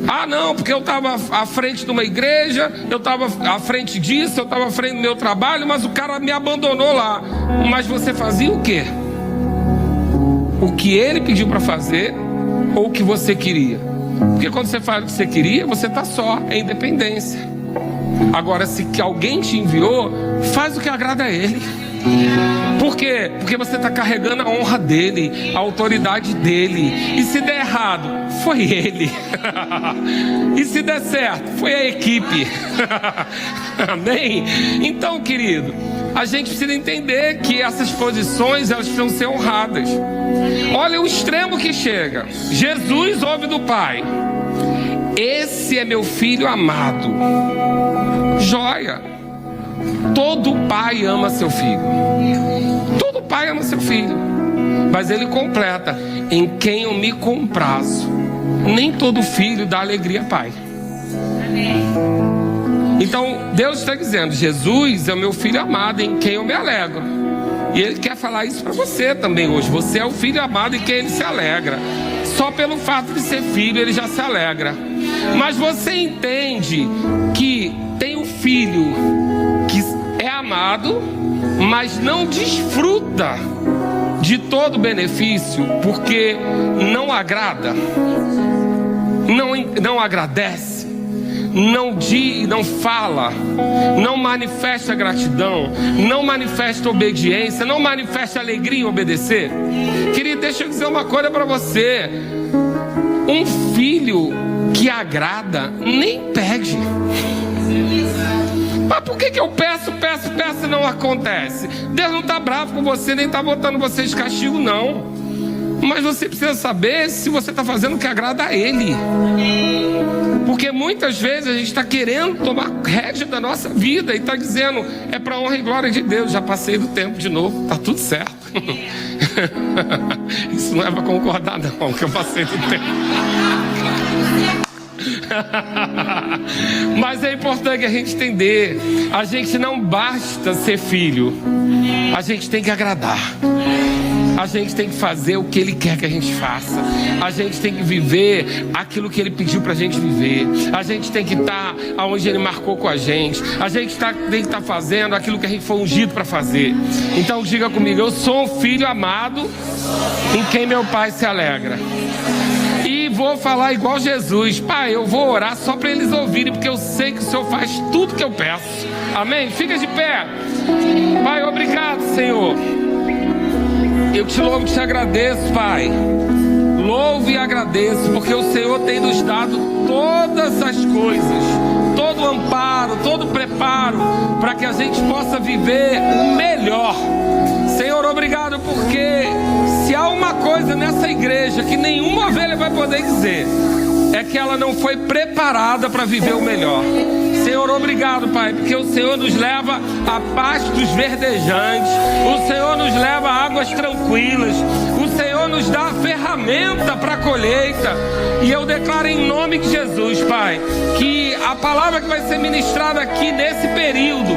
Ah, não, porque eu estava à frente de uma igreja, eu estava à frente disso, eu estava à frente do meu trabalho, mas o cara me abandonou lá. Mas você fazia o quê? O que ele pediu para fazer ou o que você queria? Porque quando você faz o que você queria, você está só, é independência. Agora, se alguém te enviou, faz o que agrada a ele. Por quê? Porque você está carregando a honra dele, a autoridade dele. E se der errado, foi ele. E se der certo, foi a equipe. Amém? Então, querido, a gente precisa entender que essas posições, elas precisam ser honradas. Olha o extremo que chega. Jesus ouve do Pai: esse é meu filho amado. Joia. Todo pai ama seu filho. Todo pai ama seu filho. Mas ele completa: em quem eu me comprazo. Nem todo filho dá alegria, pai. Então Deus está dizendo: Jesus é o meu filho amado, em quem eu me alegro. E ele quer falar isso para você também hoje. Você é o filho amado em quem ele se alegra. Só pelo fato de ser filho ele já se alegra. Mas você entende que tem um filho que é amado, mas não desfruta de todo o benefício, porque não agrada, não agradece, não fala, não manifesta gratidão, não manifesta obediência, não manifesta alegria em obedecer. Querido, deixa eu dizer uma coisa para você: um filho que agrada nem pede. Mas por que eu peço e não acontece? Deus não está bravo com você, nem está botando você de castigo, não. Mas você precisa saber se você está fazendo o que agrada a Ele. Porque muitas vezes a gente está querendo tomar rédea da nossa vida e está dizendo: é para a honra e glória de Deus. Já passei do tempo de novo, está tudo certo. Isso não é para concordar, não, que eu passei do tempo. Mas é importante a gente entender: a gente não basta ser filho, a gente tem que agradar. a gente tem que fazer o que Ele quer que a gente faça. A gente tem que viver aquilo que Ele pediu pra gente viver. A gente tem que estar onde Ele marcou com a gente. A gente tem que estar fazendo aquilo que a gente foi ungido para fazer. Então diga comigo: eu sou um filho amado em quem meu Pai se alegra. E vou falar igual Jesus: Pai, eu vou orar só para eles ouvirem, porque eu sei que o Senhor faz tudo que eu peço. Amém? Fica de pé. Pai, obrigado, Senhor. Eu te louvo e te agradeço, Pai. Louvo e agradeço, porque o Senhor tem nos dado todas as coisas, todo o amparo, todo o preparo, para que a gente possa viver o melhor. Senhor, obrigado, porque se há uma coisa nessa igreja que nenhuma ovelha vai poder dizer, é que ela não foi preparada para viver o melhor. Senhor, obrigado, Pai, porque o Senhor nos leva a pastos verdejantes, o Senhor nos leva a águas tranquilas, o Senhor nos dá a ferramenta para a colheita. E eu declaro em nome de Jesus, Pai, que a palavra que vai ser ministrada aqui nesse período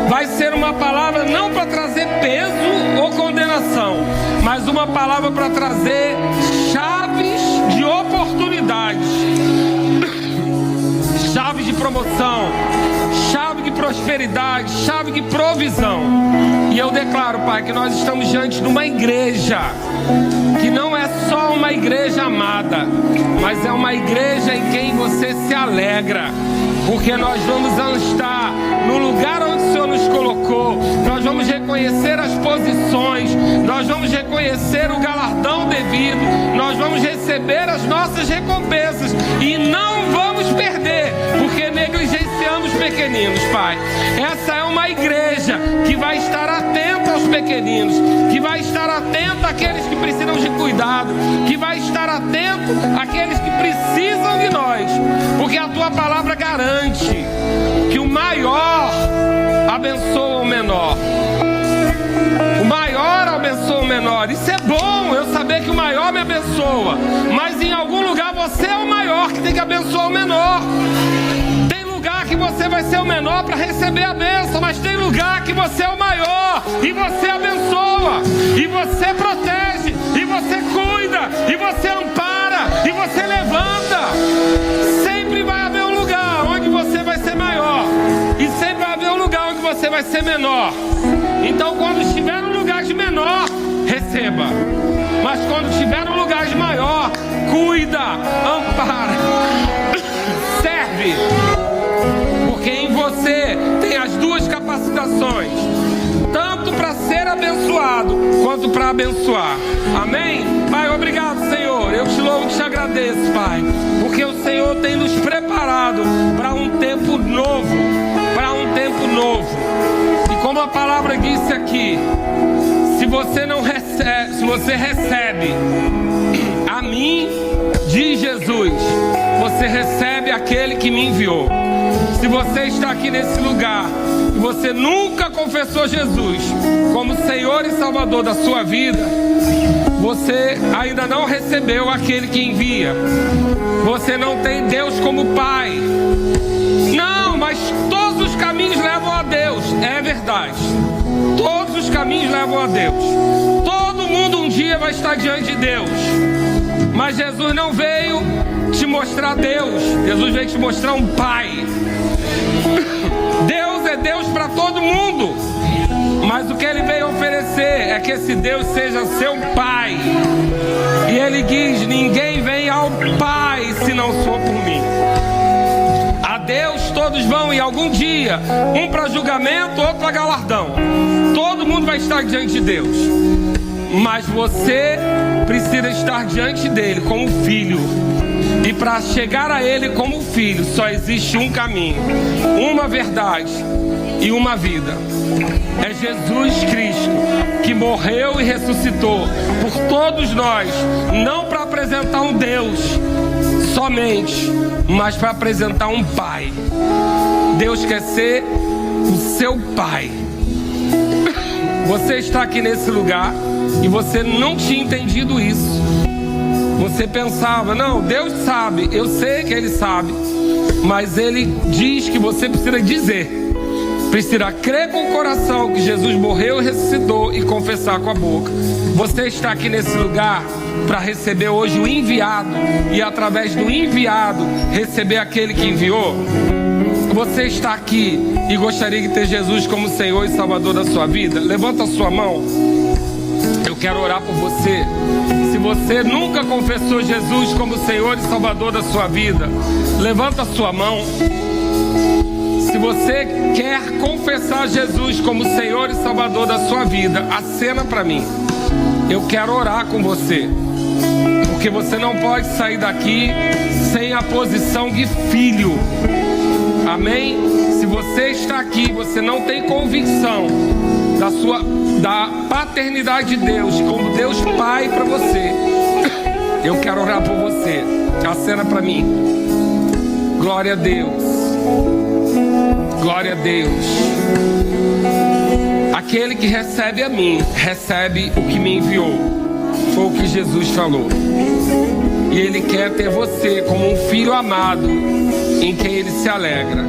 vai ser uma palavra não para trazer peso ou condenação, mas uma palavra para trazer chaves de oportunidades, chave de promoção, chave de prosperidade, chave de provisão. E eu declaro, Pai, que nós estamos diante de uma igreja que não é só uma igreja amada, mas é uma igreja em quem você se alegra, porque nós vamos estar no lugar onde o Senhor nos colocou. Nós vamos reconhecer as posições, nós vamos reconhecer o galardão devido, nós vamos receber as nossas recompensas e não vamos perder, porque negligenciamos pequeninos, Pai. Essa é uma igreja que vai estar atenta aos pequeninos, que vai estar atenta àqueles que precisam de cuidado, que vai estar atento àqueles que precisam de nós, porque a Tua palavra garante que o maior abençoa o menor. O maior abençoa o menor. Isso é bom, eu saber que o maior me abençoa, mas em algum lugar você é o maior que tem que abençoar o menor. Tem lugar que você vai ser o menor para receber a bênção, mas tem lugar que você é o maior e você abençoa, e você protege, e você cuida, e você ampara, e você levanta. Sempre vai haver um lugar onde você vai ser maior, e sempre vai haver um lugar onde você vai ser menor. Então, quando estiver no lugar de menor, receba. Mas quando estiver no lugar de maior, cuida, ampara, serve. Porque em você tem as duas capacitações, tanto para ser abençoado quanto para abençoar. Amém? Pai, obrigado, Senhor. Eu te louvo e te agradeço, Pai, porque o Senhor tem nos preparado para um tempo novo, para um tempo novo. E como a palavra disse aqui, se você não recebe, se você recebe a mim, diz Jesus, você recebe aquele que me enviou. Se você está aqui nesse lugar e você nunca confessou Jesus como Senhor e Salvador da sua vida, você ainda não recebeu aquele que envia. Você não tem Deus como Pai. Não, mas todos os caminhos levam a Deus. É verdade. Todos os caminhos levam a Deus. Todo mundo um dia vai estar diante de Deus. Mas Jesus não veio te mostrar Deus. Jesus veio te mostrar um Pai. Deus é Deus para todo mundo. Mas o que Ele veio oferecer é que esse Deus seja seu Pai. E Ele diz: ninguém vem ao Pai se não for por mim. A Deus todos vão em algum dia, um para julgamento, outro para galardão. Todo mundo vai estar diante de Deus, mas você precisa estar diante dele como filho. E para chegar a ele como filho, só existe um caminho, uma verdade e uma vida. É Jesus Cristo, que morreu e ressuscitou por todos nós, não para apresentar um Deus somente, mas para apresentar um Pai. Deus quer ser o seu Pai. Você está aqui nesse lugar e você não tinha entendido isso. Você pensava: não, Deus sabe, eu sei que Ele sabe, mas Ele diz que você precisa dizer. precisa crer com o coração que Jesus morreu e ressuscitou e confessar com a boca. Você está aqui nesse lugar para receber hoje o enviado e através do enviado receber aquele que enviou? Você está aqui e gostaria de ter Jesus como Senhor e Salvador da sua vida? Levanta a sua mão. Eu quero orar por você. Se você nunca confessou Jesus como Senhor e Salvador da sua vida, levanta a sua mão. Se você quer confessar Jesus como Senhor e Salvador da sua vida, acena para mim. Eu quero orar com você, porque você não pode sair daqui sem a posição de filho. Amém? Se você está aqui, você não tem convicção da paternidade de Deus, como Deus Pai para você, eu quero orar por você. Acena para mim. Glória a Deus. Glória a Deus. Aquele que recebe a mim, recebe o que me enviou. Foi o que Jesus falou. E Ele quer ter você como um filho amado, em quem Ele se alegra.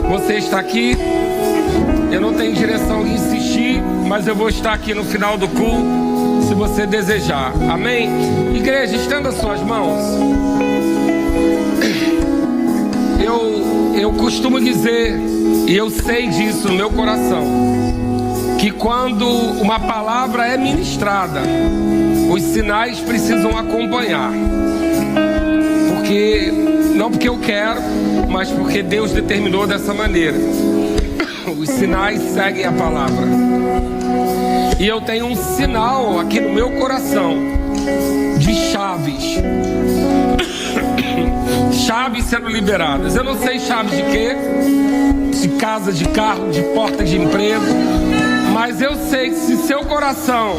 Você está aqui? Eu não tenho direção de insistir, mas eu vou estar aqui no final do culto, se você desejar. Amém? Igreja, estenda as suas mãos. Eu costumo dizer, e eu sei disso no meu coração, que quando uma palavra é ministrada, os sinais precisam acompanhar. Não porque eu quero, mas porque Deus determinou dessa maneira. Os sinais seguem a palavra. E eu tenho um sinal aqui no meu coração de chaves. Chaves sendo liberadas. Eu não sei chaves de quê, de casa, de carro, de porta de emprego, mas eu sei que se seu coração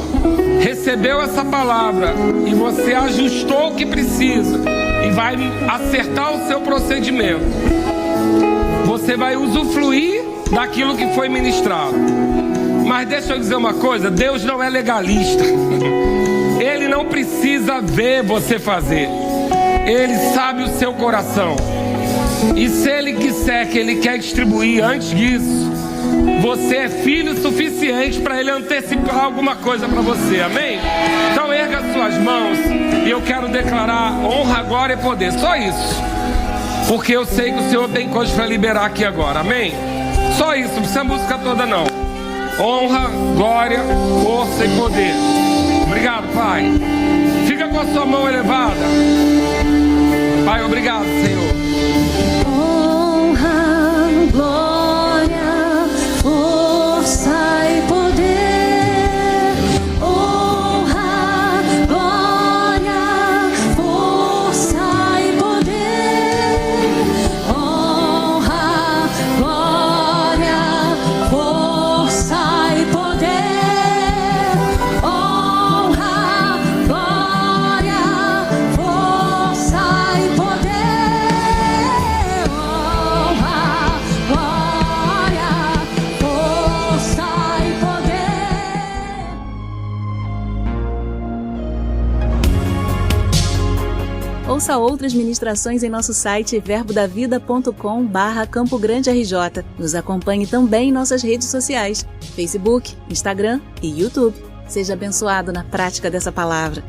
recebeu essa palavra e você ajustou o que precisa e vai acertar o seu procedimento, você vai usufruir daquilo que foi ministrado. Mas deixa eu dizer uma coisa, Deus não é legalista. Ele não precisa ver você fazer. Ele sabe o seu coração. E se Ele quiser, que Ele quer distribuir antes disso, você é filho suficiente para Ele antecipar alguma coisa para você, amém? Então erga as suas mãos e eu quero declarar honra, glória e poder, só isso, porque eu sei que o Senhor tem coisas para liberar aqui agora, amém? Só isso, não precisa música toda não. Honra, glória, força e poder. Obrigado, Pai. Fica com a sua mão elevada. Pai, obrigado, Senhor. Honra, glória, força e poder. Honra, glória, força e poder. Honra, glória, força e poder. Honra, glória, força e poder. Honra, glória, força e poder. Ouça outras ministrações em nosso site verbodavida.com/Campo Grande RJ. Nos acompanhe também em nossas redes sociais, Facebook, Instagram e YouTube. Seja abençoado na prática dessa palavra.